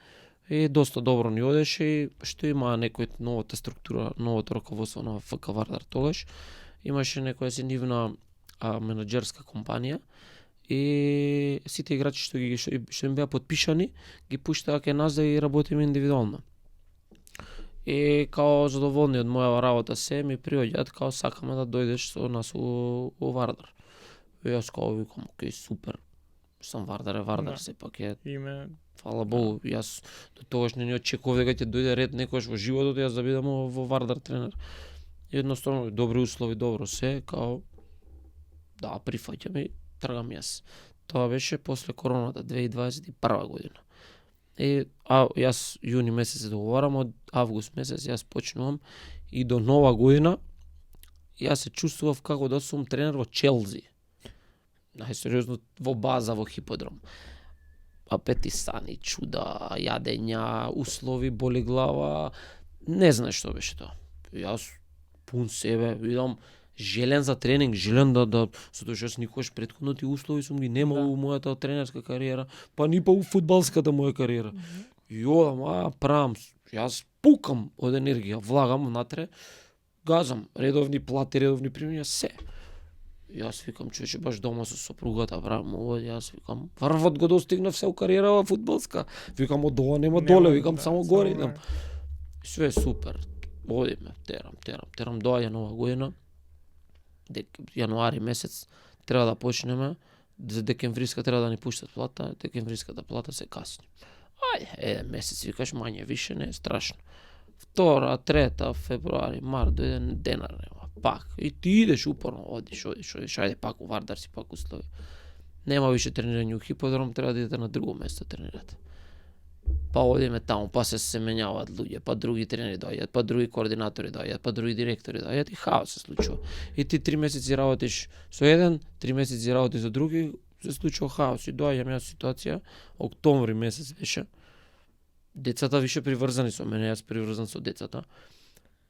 и доста добро ни одеше и што има некој новата структура, новото раководство на ФК Вардар тогаш, имаше некоја си нивна менаџерска компанија и сите играчи што им беа подпишани ги пуштаа кај нас да ги работиме индивидуално. И као задоволни од мојава работа се ми приоѓаат као сакаме да дојдеш со нас у Вардар. И јас као викам, окей, супер. Сам Вардар Да. сепак е. Име. Фала Богу, јас до тогаш не очекував дека ќе дојде ред некојаш во животот јас да бидам во Вардар тренер. Едноставно добри услови, добро се, као да прифаќам и тргам јас. Тоа беше после короната 2021 година. И јас јуни месец се договарам, од август месец јас почнувам и до нова година јас се чувствував како да сум тренер во Челзи. Најсериозно во база во хиподром. Апетисани, чуда, јадења, услови, боли глава, не знаеш што беше тоа. Јас пун себе, видам желен за тренинг, желен да затоа што јас никогаш претходно тие услови сум ги немал во мојата тренерска кариера, па ни па у фудбалската моја кариера. Јодам, правам, јас пукам од енергија, влагам внатре, газам, редовни плати, редовни примања, се. Јас викам, човече, баш дома со сопругата правам ово, јас викам, врвот го достигнав се у кариерава фудбалска. Викам, од ова нема доле, викам, само горе идам. Све супер. Одиме, терам, доаѓа нова година. Јануари месец треба да почнеме, за декемвриска треба да ни пуштат плата, декемвриската плата се касни. Ајде, еден месец викаш мање, више не е страшно. Втора, трета, февруари, март, дојде денар нема, пак. И ти идеш упорно, одиш, ајде пак у Вардар си, пак услови. Нема више тренирање у хиподром, треба да идете на друго место тренирате. Па одиме таму, па се менјаваат луѓе, па други тренери доаѓаат, па други координатори доаѓаат, па други директори доаѓаат и хаос се случува. И ти 3 месеци работиш со еден, 3 месеци работиш со други, се случува хаос. И доаѓам јас ситуација, октомври месец беше. Децата више приврзани со мене, јас приврзан со децата.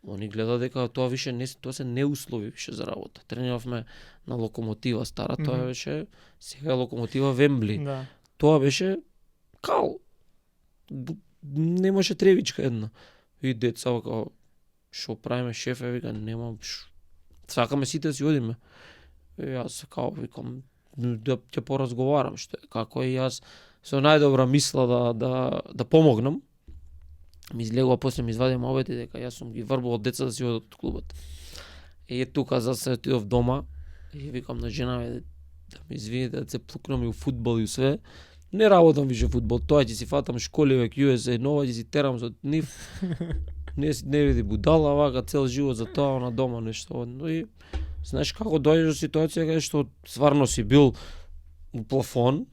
Они гледаат дека тоа више не тоа се неуслови више за работа. Трениравме на Локомотива стара, тоа беше сега Локомотива Вембли. Да. Тоа беше кал. Немаше тревичка една. И деца како што правиме шефе, вика нема сакаме сите да си одиме. И јас као викам да ќе поразговарам што е, како и јас со најдобра мисла да помогнам. Ми излегува после ми извади мовети дека јас сум ги врбувал деца да си одат од клубот. И тука за се отидов дома и викам на жена ми да ми извините да се плукнам и у фудбал и у све. Не работам више фудбал, тоа ќе си фатам школи век USA нова, ќе си терам со нив. Не види будала, вака цел живот за тоа на дома нешто. Но и знаеш како дојдеш до ситуација каде што стварно си бил у плафон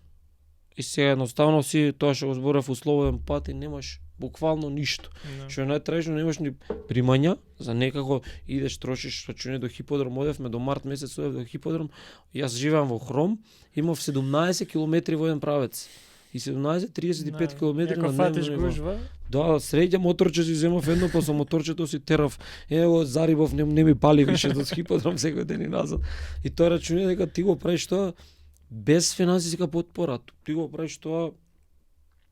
и сега едноставно си тоа што го зборев условен пат и немаш буквално ништо. Што е најтрајшно, немаш ни примања, за некако идеш трошиш рачуни до хиподром, одевме до март месец одев до хиподром, јас живеам во Хром, имав 17 километри во еден правец. И 17-35 километри на дневно ниво. Да, среќа моторче си земав едно, па со моторчето си терав. Ево, зарибов, не ми пали више до хиподром секој ден и назад. И тоа рачуни дека ти го правиш тоа без финансиска потпора. Ти го правиш тоа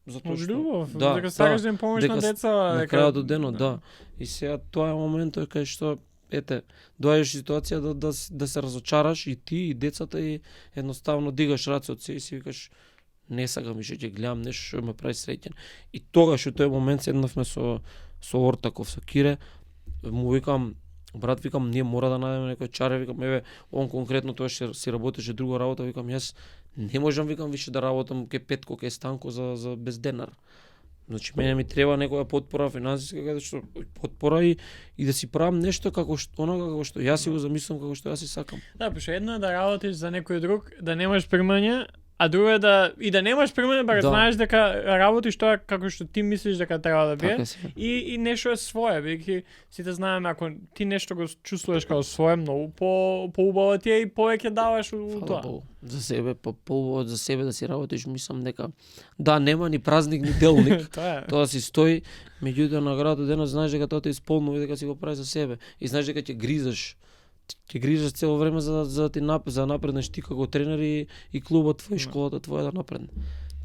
затоа што љубов, дека сакаш да им помогнеш на деца, на крајот од денот, да. И сега тоа е моментот кај што доаѓаш ситуација да се разочараш и ти и децата и едноставно дигаш раце од себе и си викаш не сакам више ќе гледам нешто што ме прави среќен. И тогаш во тој момент седнавме со Ортаков, со Кире, му викам брат, викам, ние мора да најдеме некој чаре, викам, еве, он конкретно тоа што си работеше друга работа, викам, јас не можам, викам, више да работам кај Петко, кај Станко за без денар. Значи, мене ми треба некоја потпора финансиска, каде што потпора и да си правам нешто како што јас си го замислам, како што јас си сакам. Да, пошто едно е да работиш за некој друг, да немаш примања, а друго е да немаш примања, па знаеш дека работиш тоа како што ти мислиш дека треба да биде. И нешто е свое, бидејќи сите знаеме ако ти нешто го чувствуваш како свое, многу поубаво ти е и повеќе даваш у тоа. За себе, поубаво за себе да си работиш, мислам дека да нема ни празник ни делник. Тоа си стои, меѓутоа на крајот од денот знаеш дека тоа те исполнува и дека си го правиш за себе и знаеш дека ќе гризаш ќе грижаш цело време за ти за напреднеш ти како тренер и клубот твој, школата твоја да напредне.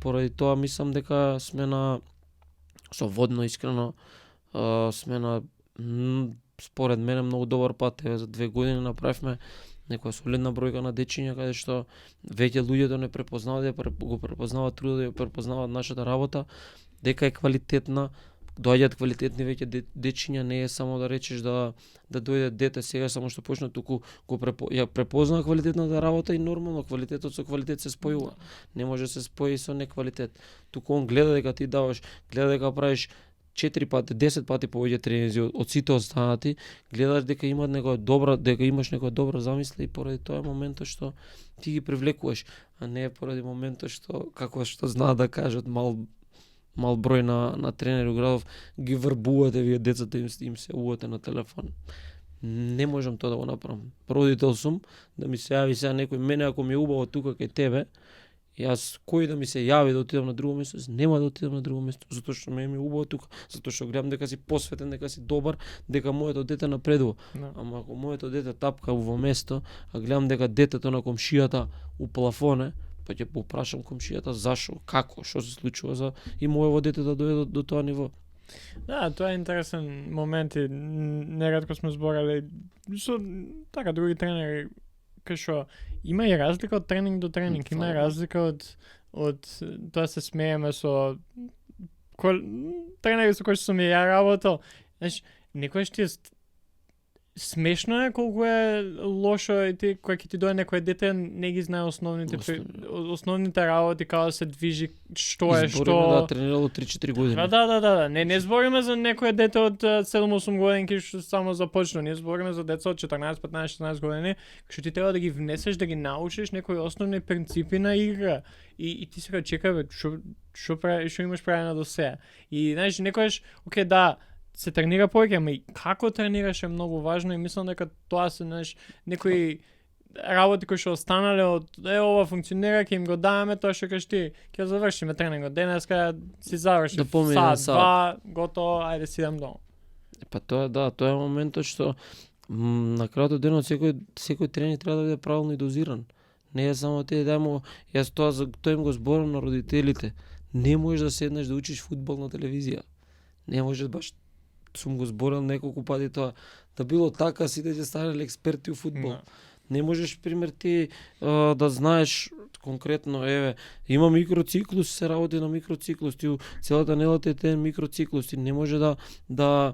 Поради тоа мислам дека сме со водно искрено сме на според мене многу добар пат. Еве за 2 години направивме некоја солидна бројка на дечиња каде што веќе луѓето не препознаваат, го препознаваат трудот, го препознаваат нашата работа, дека е квалитетна, доаѓаат квалитетни веќе дечиња, не е само да речеш да дојде дете сега само што почна, туку ја препознаа квалитетната работа и нормално квалитетот со квалитет се спојува. Не може се спои со неквалитет. Туку он гледа дека ти даваш, гледа дека правиш 4 пати, 10 пати повеќе тренинзи од сите останати, гледаш дека имаш некоја добра замисла и поради тоа моментот што ти ги привлекуваш, а не поради моментот што како што знаат да кажат мал број на тренери у градов ги врбувате вие децата им се увате на телефон. Не можам тоа да го направам. Родител сум, да ми се јави сега некој мене ако ми е убаво тука кај тебе, јас кој да ми се јави да отидам на друго место, нема да отидам на друго место, затоа што ме е убаво тука, затоа што гледам дека си посветен, дека си добар, дека моето дете напредува. Ама ако моето дете тапка во место, а гледам дека детето на комшијата у плафоне, па ќе попрашам комшијата зашо, како, што се случува за и моево дете да дојде до тоа ниво. Да, тоа е интересен момент и неретко сме зборали со така други тренери кај што има и разлика од тренинг до тренинг, има и разлика од тоа се смееме со тренери со кои што сум и ја работел. Знаеш, некојаш ти е смешно е колку е лошо и ти кога ќе ти дојде некој дете не ги знае основните работи, како да се движи, што е што. Збориме да тренирало 3-4 години. Да. Не збориме за некој дете од 7-8 години што само започна, ние збориме за деца од 14, 15, 16 години, што ти треба да ги внесеш, да ги научиш некои основни принципи на игра. И ти сега чекај што имаш правено до сега. И знаеш, некојаш, окей, да, се тренира повеќе, ама и како тренираш е многу важно и мислам дека тоа се некои работи кои што останале од ова функционира, ќе им го даваме тоа што кажеш ти, ќе завршиме тренингот денеска, си заврши сат, готово, ајде си идам дома. Па тоа тоа е моментот што на крајот од денот секој тренинг треба да биде правилно и дозиран. Не е само ти дајмо, јас тоа им го зборам на родителите. Не можеш да седнеш да учиш фудбал на телевизија. Не можеш баш, сум го зборил неколку пати тоа, да било така сите ќе станеле експерти у фудбал. Не можеш, пример, ти да знаеш конкретно, еве, има микроциклус, се работи на микроциклус, ти целата неделата е микроциклус, ти не може да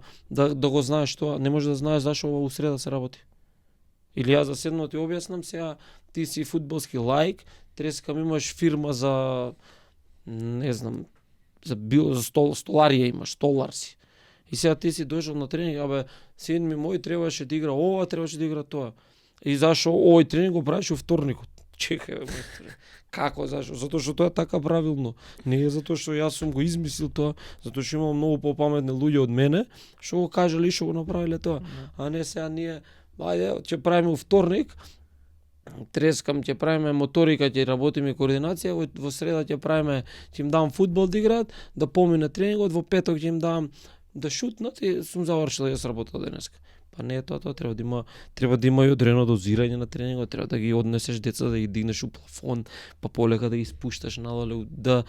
го знаеш тоа, не може да знаеш зашо ова у среда се работи. Или јас за седно ти објаснам сега, ти си фудбалски лаик, трескам имаш фирма за не знам, за столарија имаш, столар си. И сега ти си дошол на тренинг, син ми мој требаше да игра ова, требаше да игра тоа. И зашо овој тренинг го правиш у вторникот? Чекај, како, зашо? Затоа што тоа е така правилно. Не е затоа што јас сум го измислил тоа, затоа што имам многу попаметни луѓе од мене, што го кажале и што го направиле тоа. А не сега ние, ајде, ќе правиме у вторник, трескам, ќе правиме моторика, ќе работиме координација, во среда ќе правиме, ќе им дам фудбал да играат, да помине тренингот, во петок ќе им дам да шутнат и сум завршил јас работа денеска. Па не е тоа треба да има и одредено дозирање на тренингот, треба да ги однесеш деца, да ги дигнеш у плафон, па полека да ги спушташ надоле, да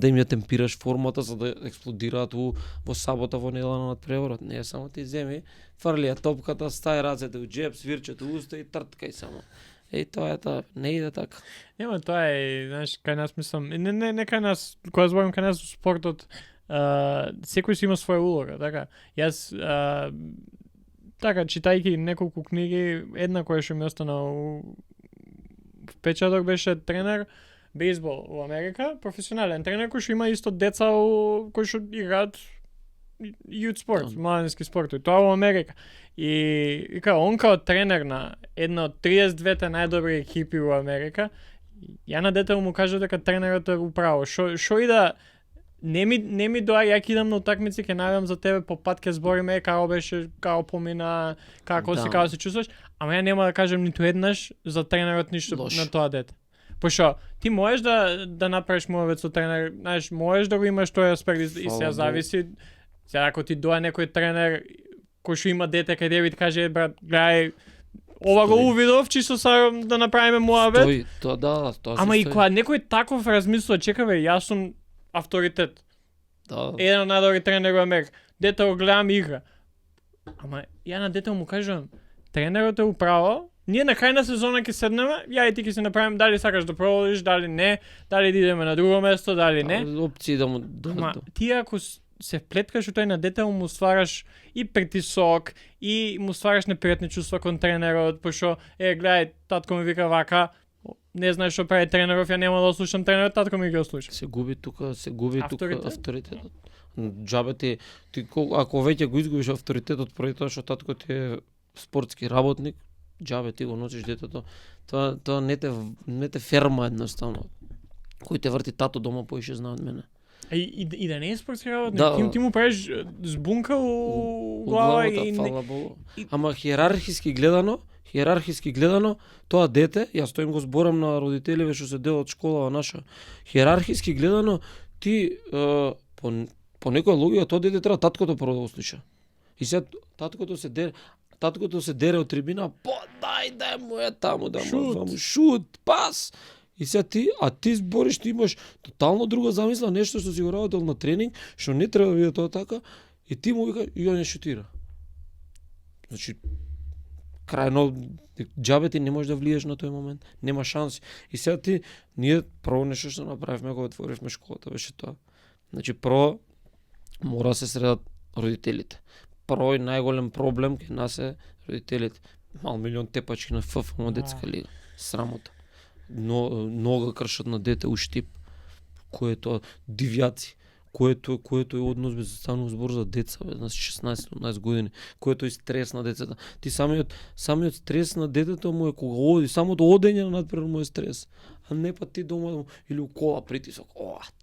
им ја темпираш формата за да експлодираат во сабота, во недела на надпреварот. Не е само ти земи, фрли ја топката, стај рацете у џеб, свирчето уста и трткај само. Тоа е тоа, не иде така. Нема, тоа е, знаеш, кај нас мислам, не кај нас, кога зборим кај нас спортот, секој си има своја улога, така. Јас така, читајќи неколку книги, една која што ми остана впечаток беше тренер бейсбол во Америка, професионален тренер кој што има исто деца кои што играат youth спорт, младински спортови, тоа во Америка. И он као тренер на една од 32-те најдобри екипи во Америка, ја на дете му кажа дека тренерот е управо. Шо и да не ми доаѓа, ја идам на утакмици, ќе најавам за тебе, по пат ќе збориме како беше, како помина, како се чувствуваш, ама ја нема да кажам ниту еднаш за тренерот ништо на тоа дете. Пошто ти можеш да направиш муавет со тренер, знаеш, можеш да го имаш тој аспект и сега зависи. Сега ако ти доа некој тренер кој што има дете кај тебе и ти каже брат, гледај, ова го Стои. увидов, чисто са да направиме муабет. Стои, тоа да, тоа се Ама и стои. кога некој таков размислува, чекаве, јас сум авторитет. Да, Еден од најдобри тренер во Америка. Дете го гледам игра. Ама ја на дете му кажувам, тренерот е управо, ние на крај на сезона ќе седнеме, ја и ти ќе се направиме дали сакаш да продолжиш, дали не, дали да идеме на друго место, дали не. опции да му Ама ти ако се вплеткаш у тој на дете му ствараш и притисок и му ствараш непријатни чувства кон тренерот, пошто гледај татко ми вика вака, не знаеш што прави тренеров, ја нема да слушам тренерот, татко ми ги слуша. се губи тука Авторитет? авторитетот. Џабе ти ако веќе го изгубиш авторитетот поради тоа што татко ти е спортски работник, џабе ти го носиш детето. Тоа не те ферма едноставно. Кој те врти тато дома поише знае од мене. И да не е спортски работник, Да. ти му правиш збунка у глава и фала Богу. Ама хиерархиски гледано, тоа дете, јас стоим го зборам на родителиве што се дел од школа наша. Хиерархиски гледано, ти по некоја логика тоа дете треба таткото прво да го слуша. И сега таткото се дере од трибина, дај му е таму, да му шут, пас. И сега ти збориш, ти имаш тотално друга замисла, нешто што си го работел на тренинг, што не треба да биде тоа така, и ти му вика, и он не шутира. Значи, крајно, џабе ти не можеш да влиеш на тој момент, нема шанси. И сега ние прво нешто што направивме, кога отворивме школата, беше тоа. Значи, прво, мора да се средат родителите. Прво и најголем проблем кај нас е родителите. Мал милион тепачки на ФФМ детска лига. Срамота. Но нога кршат на дете уштип. Кој е тоа? Дивјаци. Кој е однос без станува збор за деца, бе, на 16-17 години. Кој е тој стрес на децата? Ти самиот стрес на детето му е кога оди, самото одење на надпревар му е стрес. А не па ти дома или у кола притисок.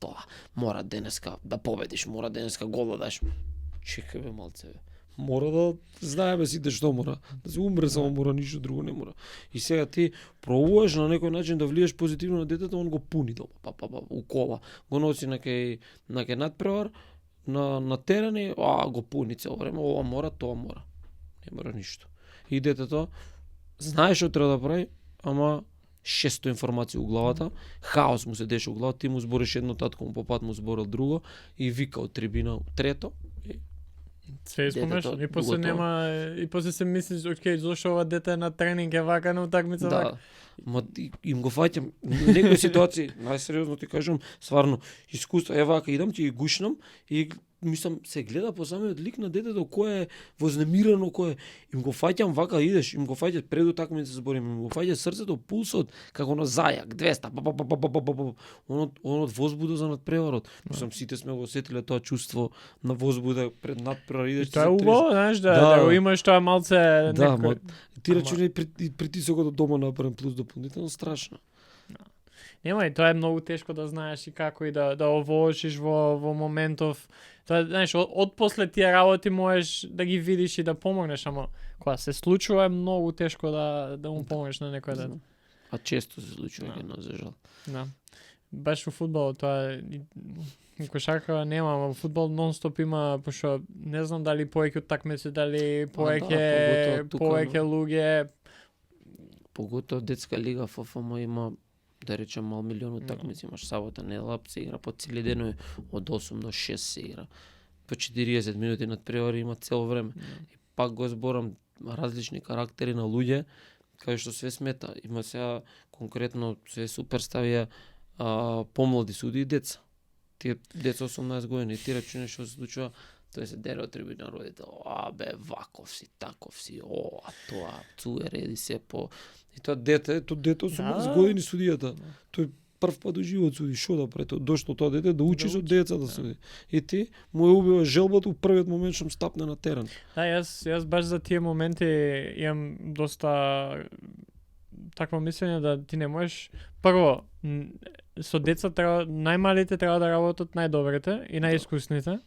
Тоа мора денеска да победиш, мора денеска гол да даш. Чекај бе малце бе. Мора да знаеме сите што мора. Да се умре само мора, ништо друго не мора. И сега ти пробуваш на некој начин да влиеш позитивно на детето, он го пуни дома. У кола. Го носи на кај надпревар, на терен и го пуни цело време. Ова мора, тоа мора. Не мора ништо. И детето знае што треба да прави, ама 600 информации у главата, хаос му се деша у главата, ти му збориш едно, татко му по пат му зборил друго и вика од трибина трето. Све испомешано. И после нема, и после се мислиш, окей, зошто ова дете на тренинг е вака, на утакмица вака. Да, ма им го фаќам. Некои ситуации, најсериозно ти кажам, стварно, искуство, вака, идам, ти ги гушнам и мислам, се гледа по самиот лик на детето, кој е вознемирано, кој е. Им го фаќам вака, идеш, им го фаќат пред утакмица зборим, им го фаќа срцето, пулсот, како на зајак, 200, онот возбуда за надпреварот. Мислам, сите сме го осетиле тоа чувство на возбуда пред надпревар, идеш. Тоа е убаво, знаеш, да го имаш тоа малце да, ти рачунај притисокот од дома направен плюс дополнително страшно. Нема, и тоа е многу тешко да знаеш и како и да овоочиш во моментов. Тоа, знаеш, од после тие работи можеш да ги видиш и да помогнеш, ама кога се случува е многу тешко да му помогнеш на некој дете. А често се случува кај нас, за жал. Да. Баш во фудбал, тоа кошарка нема, ама во фудбал нон-стоп има, пошто не знам дали повеќе од такмици, дали повеќе луѓе. Поготово детска лига ФФМ има, да речем, мал милион утакмици, имаш сабота, недела, се игра по цели денови, од 8 до 6 се игра. По 40 минути надпревари има цело време. И пак го зборам, различни карактери на луѓе, кај што све смета. Има сега конкретно све суперставија помлади суди и деца. Тие деца 18 години, ти рачунеш што се случува, тој се дере од трибина родител. Бе, ваков си, таков си, тоа, цуе, реди се по... И тоа дете 18 години судијата. Тој прв пат во живот суди, шо да прави? Дошло тоа дете да учи со деца да суди. И ти му е убива желбата у првиот момент што стапне на терен. Да, јас баш за тие моменти имам доста такво мислење да ти не можеш прво со деца треба најмалите треба да работат најдобрите и најискусните.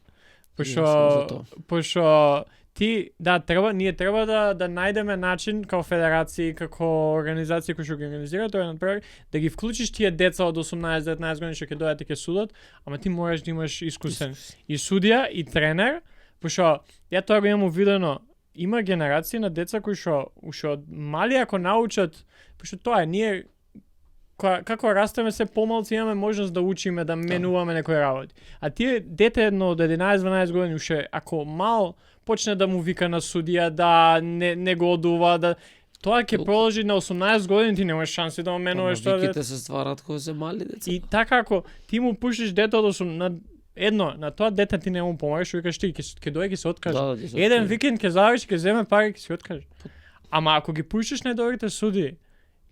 Пошто ти ние треба да најдеме начин како федерации, како организации кои што ги организираат тој надпревар, да ги вклучиш тие деца од 18-19 години што ќе дојдат и ќе судат, ама ти мораш да имаш искусен и судија и тренер, пошто ја тоа го имам увидено има генерации на деца кои што од мали ако научат, пошто тоа е, ние како растеме се помалци имаме можност да учиме, да менуваме некои работи. А тие дете едно од 11-12 години уште ако мал почне да му вика на судија, да не го одува, да тоа ќе продолжи на 18 години, ти немаш шанси да менуваш тоа. Виките се стварат кога се мали деца. И така ако ти му пуштиш детето на тоа дете ти не му помагаш, викаш ти ќе дојде ќе се откаже. Да, Еден викенд ќе заврши, ќе земе пари, ќе се откаже. Ама ако ги пуштиш најдобрите суди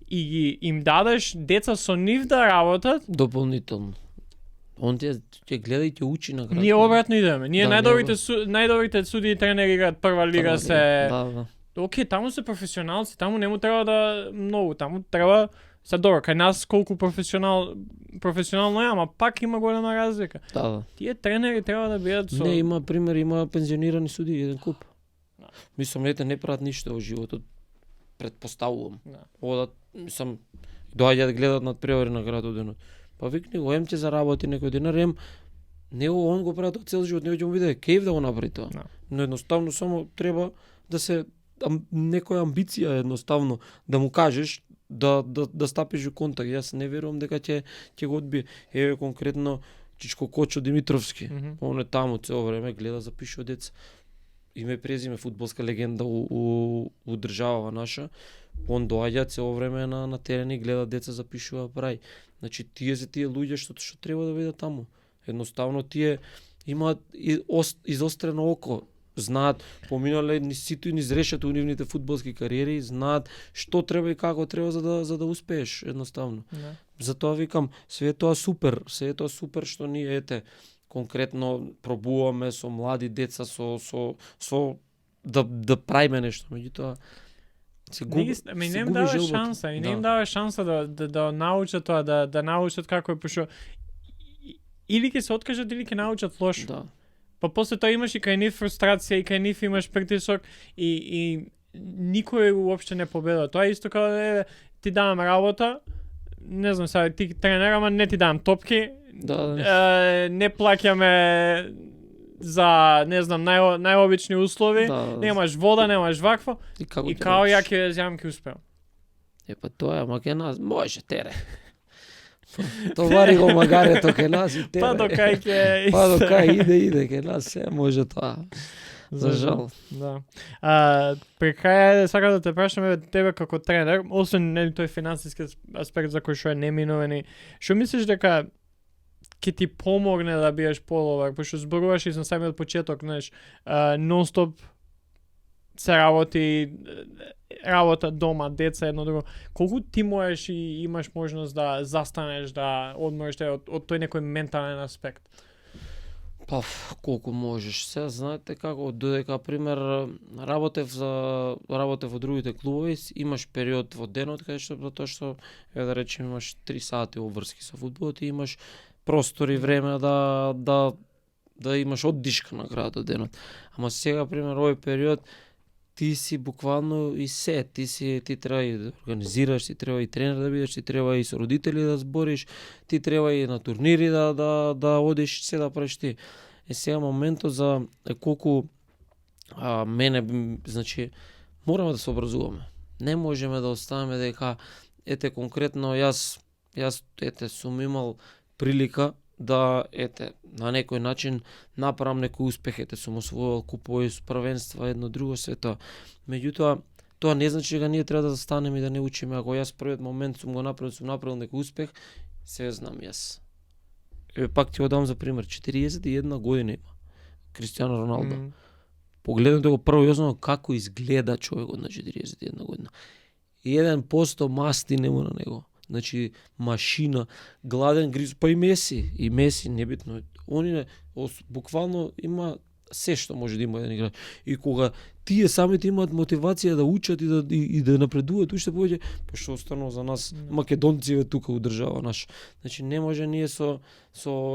и им дадеш деца со нив да работат, дополнително. Он ќе гледа и ќе учи на крај. ние обратно идеме. Ние Да, најдобрите суди и тренери играат прва лига се. Да. Океј, таму се професионалци, таму не му треба да многу, таму треба се добро, кај нас колку професионално е, ама пак има голема разлика. Да. Тие тренери треба да бидат со... Не, има пример, има пензионирани суди, еден куп. Да. Мислам, ете, не прават ништо во животот, предпоставувам. Да. Одат, мислам, доаѓаат да гледат надпревари на градот денот. Па викни го, ем ќе заработи некој денар, ем него он го прави тоа цел живот, него ќе му биде кејф да го направи тоа. Да. Но едноставно само треба да се некоја амбиција едноставно да му кажеш да стапиш во контакт. Јас не верувам дека ќе го одби. Еве конкретно Чичко Кочо Димитровски. Он е таму цело време гледа, запишува деца. Име презиме фудбалска легенда у државава наша. Он доаѓа цело време на терен и гледа деца, запишува, прави. Значи тие се тие луѓе што треба да бидат таму. Едноставно тие имаат изострено око. Знаат, поминале низ сито и низ решето у нивните фудбалски кариери, знаат што треба и како треба за да успееш едноставно. Да. Затоа викам, све е тоа супер што ние ете конкретно пробуваме со млади деца со да правиме нешто, меѓутоа се губи. Не им дава шанса, не им дава шанса да научат тоа, да научат како е, пошто или ќе се откажат или ќе научат лошо. Да. Па после тоа имаш и кај нив фрустрација, и кај нив имаш притисок и никој уопште не победа. Тоа е исто како да ти давам работа, не знам сега, ти тренер, ама не ти давам топки, не плаќаме за, не знам, најобични услови, немаш вода, немаш вакво, и као ја ќе земам ќе успеам. Па тоа е, ама ке нас, може, тере. Товари го магарето ке нас и тере. Па до кај ќе... Па до кај иде ке нас, се може тоа. За жал. Да. При крај сакам да те прашаме тебе како тренер, освен тој финансиски аспект за кој што е неминовен, што мислиш дека ќе ти помогне да бидеш половар, пошто зборуваш и на самиот почеток, знаеш, нон-стоп се работа дома, деца, едно друго. Колку ти можеш и имаш можност да застанеш, да одмориш од тој некој ментален аспект? Па, колку можеш. Сега знаете како, додека пример работев во другите клубови, имаш период во денот каде што затоа што да речеме имаш 3 сати обврски со фудбалот и имаш простор и време да имаш оддишка на крајот од денот. Ама сега пример овој период ти си буквално и се, ти треба и да организираш, ти треба и тренер да бидеш, ти треба и со родители да збориш, ти треба и на турнири да одиш, се да правиш ти. Сега моментот за колку мене, значи, мораме да се образуваме. Не можеме да оставаме дека, ете, конкретно јас сум имал прилика да, на некој начин направам некој успех, сум освојувал купови, првенства, едно друго, се тоа. Меѓутоа, тоа не значи дека ние треба да застанеме и да не учиме. Ако јас првиот момент сум направил некој успех, се знам јас. Пак ти го дам за пример, 41 година има Кристијано Роналдо. Погледнете го прво и основно како изгледа човекот на 41 година. 1% масти нема на него. Значи, машина, гладен гриз, па и Меси, небитно. Они буквално има се што може да има еден играч. И кога тие самите имаат мотивација да учат и да напредуваат уште повеќе, пошто останува за нас македонци тука у држава наша. Значи не може ние со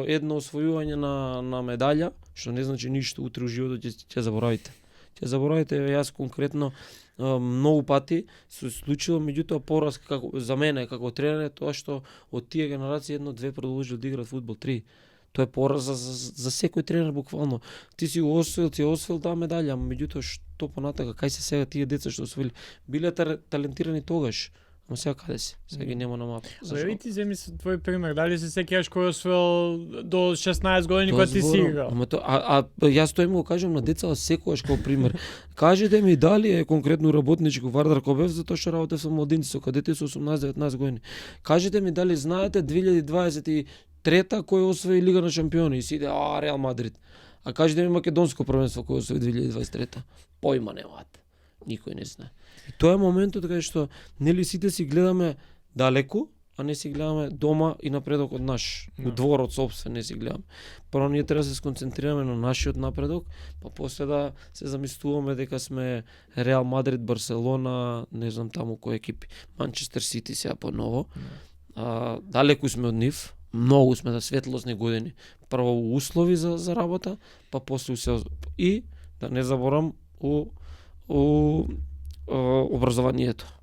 едно освојување на медаља, што не значи ништо, утре у животот ќе заборавите. Ќе заборавите, јас конкретно многу пати се случило, меѓутоа пораз за мене како тренер тоа што од тие генерации 1-2 продолжило да играат фудбал, 3. Тоа е пораз за секој тренер буквално. Ти си го освоил таа медаља, меѓутоа што понатака, кај се сега тие деца што освоили, биле талентирани тогаш. Ама сега каде си? Сега ги нема на мапа. Зашо? Ти земи твој пример, дали се сеќаваш кој освоил до 16 години кога ти си играл? Јас тоа им го кажам на деца секогаш како пример. Кажете ми дали е конкретно работничко Вардар Кобев, затоа што работев со младинци, со кадети со 18-19 години. Кажете ми дали знаете 2023 кој освои Лига на шампиони и си иде Реал Мадрид. А кажете ми македонско првенство кој освои 2023. Појма немаат. Никој не знае. И тоа е моментот кај што нели сите си гледаме далеку, а не си гледаме дома и напредок од наш, у дворот собствен не си гледаме. Прво ние треба да се сконцентрираме на нашиот напредок, па после да се замислуваме дека сме Реал Мадрид, Барселона, не знам таму кои екипи, Манчестер Сити сега поново. Далеку сме од нив, многу сме да светлосни години. Прво услови за работа, па после се и да не заборам у образованието.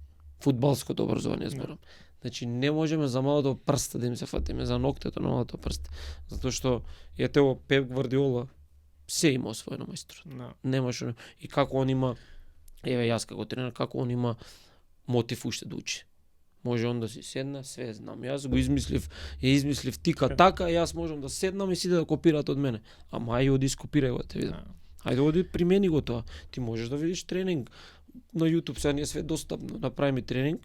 Фудбалското образование зборам. Значи не можеме за малото прст да им се фатиме, за ноктето на малото прст. Затоа што Тео Пеп Гвардиола се има освоено мајстор. Немаше и како он има, јас како тренер, како он има мотив уште да учи. Може он да си седна, све знам. Јас го измислив тика така, јас можам да седнам и сите да копираат од мене. Ама ај оди скопирај го, те видам. Ајде оди примени го тоа. Ти можеш да видиш тренинг на YouTube, сега не е све достапно. Направи ми тренинг,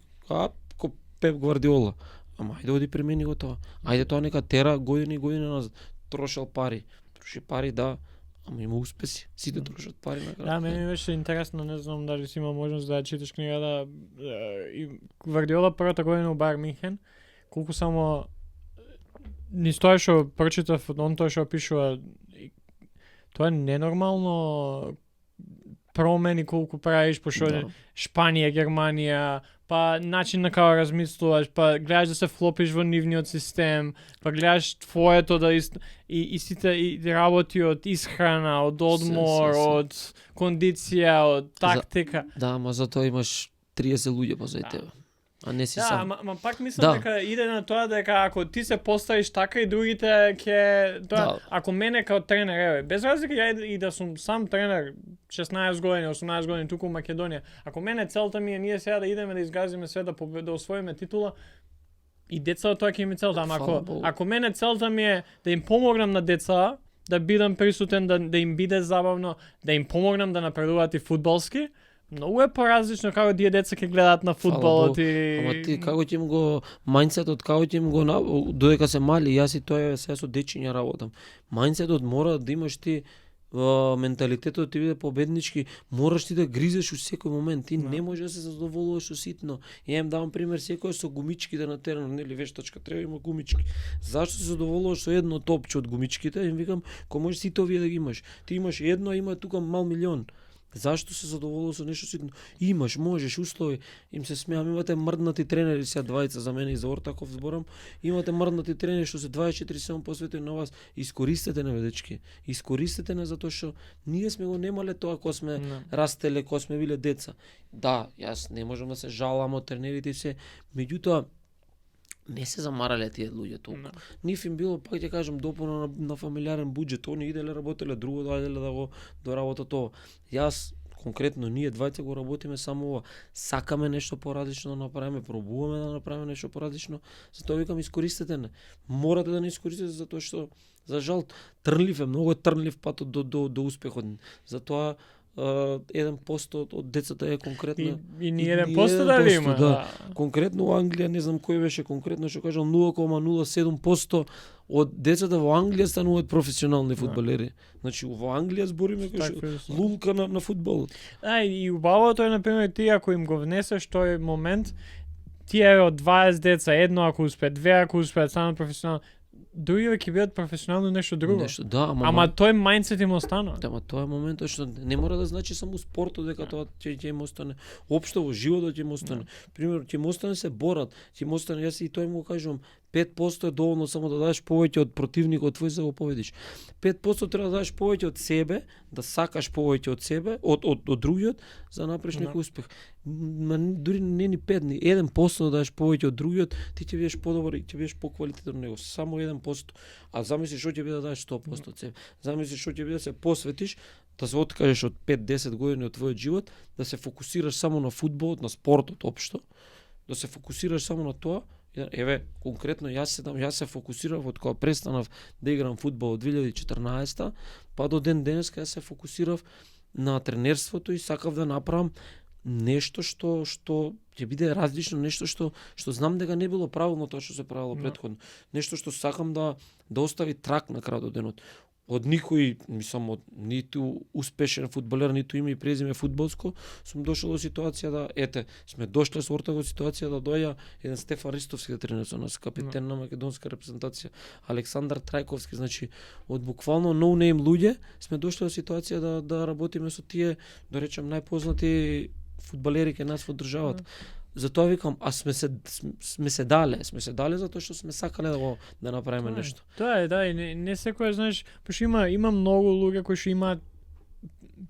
ко Пеп Гвардиола. Ама ајде оди примени го тоа. Ајде тоа нека тера години назад. Трошел пари. Троши пари, да. Ама има успеси. Сите трошат пари на крај. Да, мене беше интересно, не знам дали си има можност да читаш книгата. И Гвардиола првата година у Бајер Минхен, колку само низ тоа што прочитав, он тоа што опишува, тоа е ненормално промени колку правиш, пошто Шпанија, Германија, па начин на како размислуваш, па гледаш да се вклопиш во нивниот систем, па гледаш твоето да и сите работи од исхрана, од одмор, од кондиција, од тактика. Да, ама затоа имаш 30 луѓе позади тебе. А не си сам. Да, ама пак мислам дека иде на тоа дека ако ти се поставиш така и другите ќе тоа, ако мене како тренер, без разлика ја и да сум сам тренер 16 години, 18 години туку во Македонија, ако мене целта ми е ние сега да идеме да изгазиме све да освоиме титула, и децата тоа ќе ми целта, ама ако мене целта ми е да им помогнам на деца, да бидам присутен, да им биде забавно, да им помогнам да напредуваат и фудбалски, многу е поразлично како тие деца ќе гледаат на фудбалот и... Ама ти како ќе им го мајндсетот, како ќе им го додека се мали, јас и тоа сега со дечиња работам. Мајндсетот мора да имаш ти менталитетот ти биде победнички, мораш ти да гризеш у секој момент, ти не можеш да се задоволуваш со ситно. Ја им давам пример секој со гумичките на теренот, нели вештачка треба има гумички. Зашто се задоволуваш со едно топче од гумичките? Им викам, кој можеш сите овие да ги имаш. Ти имаш едно, има тука мал милион. Зашто се задоволува со нешто ситно? Имаш, можеш, услови. Им се смеам, имате мрднати тренери, сега двајца за мене и за Ортаков зборам. Имате мрднати тренери што се 24/7 посветени на вас. Искористете не, дечки. Искористете не затоа што ние сме го немале тоа кога сме растеле, кога сме биле деца. Да, јас не можам да се жалам од тренерите и се, меѓутоа не се замарале тие луѓе толку. Ниф им било, пак ќе кажам, допуно на фамилиарен буџет. Они иделе работеле друго, доаѓале да го доработат тоа. Јас конкретно ние двајца го работиме само ова. Сакаме нешто поразлично да направиме, пробуваме да направиме нешто поразлично. Затоа викам искористете не. Морате да не искористите затоа што за жал трнлив е, многу е трнлив патот до успехот. Затоа 1% од децата е конкретно и ни 1% дали има. Да. Конкретно во Англија, не знам кој беше конкретно што кажал 0,07% од децата во Англија стануваат професионални фудбалери. Значи во Англија збориме кој лулка на фудбалот. И убавото е на пример ти ако им го внесеш тој момент, тие од 20 деца, едно ако успеат, две ако успеат, станат професионални. Другиве ќе бидат професионално нешто друго. Ама тој мајндсет им останува. Да, ама тоа е моментот што не мора да значи само спортот дека тоа ќе им остане. Општо во животот ќе им остане. Пример, ќе им остане се борат, ќе им остане, јас и тоа им го кажувам, 5% е доволно само да дадеш повеќе од противникот твој за да го победиш. 5% треба да дадеш повеќе од себе, да сакаш повеќе од себе, од другиот, за да направиш некој успех. Дури не ни 5, ни 1% да дадеш повеќе од другиот, ти ќе бидеш подобар и ќе бидеш поквалитетен од него. Само 1%. А замисли што ќе биде да дадеш 100% од себе. Замисли што ќе биде да се посветиш, да се откажеш од 5-10 години од твојот живот, да се фокусираш само на фудбалот, на спортот општо, да се фокусираш само на тоа. Еве, конкретно јас се фокусирав од кога престанав да играм фудбал од 2014 па до ден денеска јас се фокусирав на тренерството и сакав да направам нешто што ќе биде различно, нешто што знам дека не било правилно тоа што се правило претходно. Нешто што сакам да остави трак на крајот од денот. Од никој, мислам, од ниту успешен фудбалер, ниту име и презиме фудбалско, сум дошол до ситуација да, сме дошле со ортаго ситуација да доја еден Стефан Ристовски да тренира со нас, капитен на македонска репрезентација, Александар Трајковски, значи, од буквално no name луѓе, сме дошле до ситуација да работиме со тие, да речем, најпознати фудбалери кај нас во државата. Затоа викам, сме се дале затоа што сме сакале да направиме нешто. Тоа е, да, и не секој, знаеш, пошто има многу луѓе кои што имаат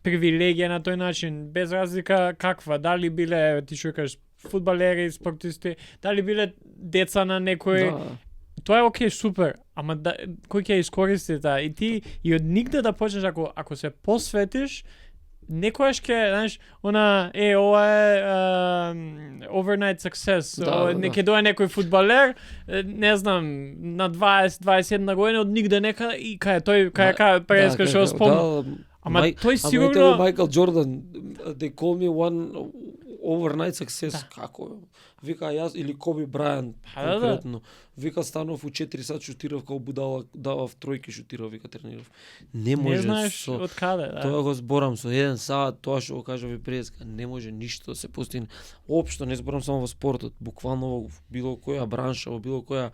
привилегија на тој начин, без разлика каква, дали биле, ти што кажеш, фудбалери, спортисти, дали биле деца на некој. Да. Тоа е окей, супер, ама кој ќе искористи таа? И ти и од нигде да почнеш, ако се посветиш, некојаш ќе, знаеш, ова е overnight success. Ќе дое некој фудбалер, не знам, на 20-21 година од нигде нека и кај преска што спомна. Ама тој сигурно Майкл Джордан, they call me one overnight success. Како? Вика јас или Коби Брајант конкретно. Вика станов у 4 сат шутирав како будала, давав тројки шутирав, вика тренирав. Не може. Не знаеш од каде, да. Тоа го зборам со 1 сат, тоа што го кажа ви преска, не може ништо да се постигне. Општо не зборам само во спортот, буквално во било која бранша, во било која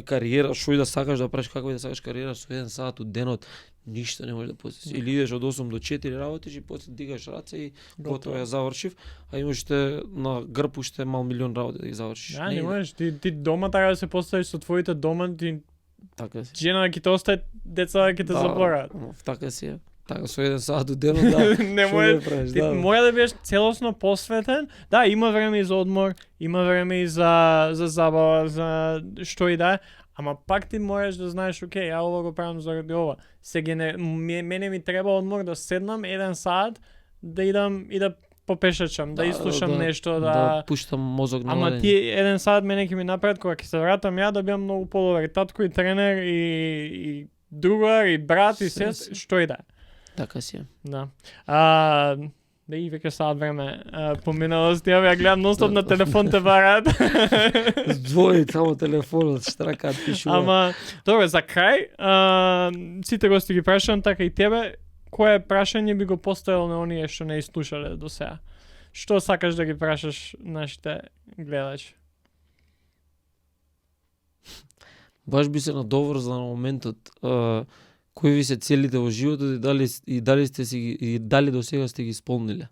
кариера, што и да сакаш да правиш, каква и да сакаш кариера, со 1 сат од денот ништо не може да постигнеш. Или идеш од 8 до 4 работиш и после дигаш раце и готово ја завршив, а имаш на грб уште мал милион работи да ги завршиш. Да, не можеш, ти дома така да се поставиш со твоите дома, ти така си. Жена ќе те остави, деца ќе те заплакаат. Така си е. Така со 1 сат од денот, да. Не може, ти мора да бидеш целосно посветен. Да, има време и за одмор, има време и за забава, за што и да. Ама пак ти можеш да знаеш, окей, ја ова го правам заради ова. Мене ми треба одмор да седнам 1 сат, да идам и да попешачам, да изслушам нешто, да пуштам мозок на ама ти 1 сат мене ќе ми напред, кога ќе се вратам ја да бидам многу подобар татко и тренер и другар и брат и сестра, што и да. Така си е. Да. Да и веќе саат време поминало с тие, ја гледам нонстоп на телефон те бараат. Двој само телефонот штракаат пишува. Ама добро, за крај, сите гости ги прашувам, така и тебе, кое прашање би го поставил на оние што не изслушале до сега? Што сакаш да ги прашаш нашите гледачи? Баш би се надоврзал на моментот кои ви се целите во животот и дали до сега сте ги исполниле.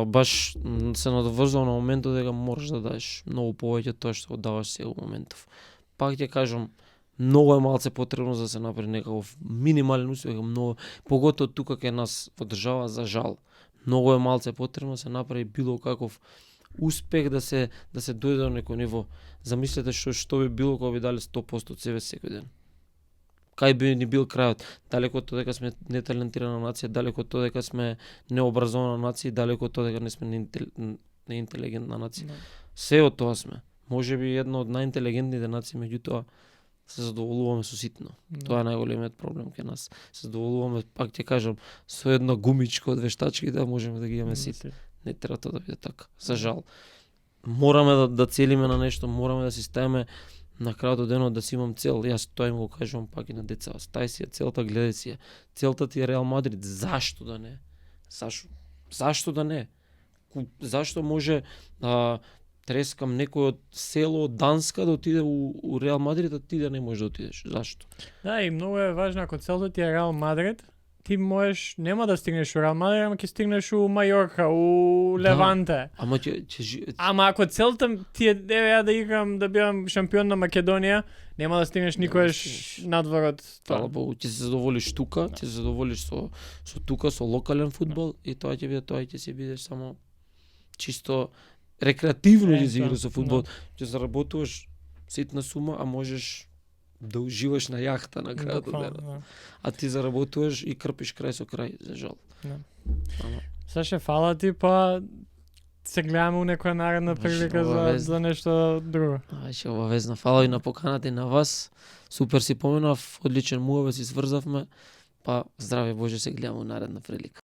Баш се надоврзал на моментот дека можеш да дадеш многу повеќе тоа што даваш сега во моментов. Пак ќе кажам, многу е малце потребно за да се направи некаков минимален успех, многу поготово тука кај нас во држава, за жал. Многу е малце потребно да се направи било каков успех да се дојде до некој ниво. Замислете што би било кога би дали 100% од себе секој ден. Кај би ни бил крајот? Далеко од тоа дека сме неталентирана нација, далеко од тоа дека сме необразована нација, далеко од тоа дека не сме неинтелигентна нација. Се од тоа сме. Можеби една од најинтелигентните нации, меѓутоа се задоволуваме со ситно. Тоа е најголемиот проблем кај нас. Се задоволуваме, пак ќе кажам, со една гумичка од вештачки да можеме да ги имаме сит. Не треба тоа да биде така. За жал. Мораме да целиме на нешто, мораме да си ставиме на крајот од денот да си имам цел. Јас тоа им го кажувам пак и на деца. Стај си ја целта, гледај си ја. Целта ти е Реал Мадрид. Зашто да не? Зашто да не? Зашто може трескам некој од село од Данска да отиде у Реал Мадрид, а ти да не можеш да отидеш? Зашто? Да, и многу е важно ако целта ти е Реал Мадрид, ти можеш, нема да стигнеш у Реал Мадрид, ама ќе стигнеш у Мајорка, у Леванте. Ама ќе Ама ако целта ти е ја да играм, да бидам шампион на Македонија, нема да стигнеш никогаш надвор од Фала тоа. Богу, ќе се задоволиш тука, ќе се задоволиш со тука, со локален фудбал и тоа ќе биде тоа, ќе си бидеш само чисто рекреативно ќе си играш со фудбал, ќе заработуваш ситна сума, а можеш да уживаш на јахта на крајот од денот. А ти заработуваш и крпиш крај со крај, за жал. Саше, фала ти, па се гледаме у некоја наредна прилика за нешто друго. Ше обавезно. Фала и на поканата и на вас. Супер си поменав, одличен муаве си сврзавме. Па здраве Боже, се гледаме у наредна прилика.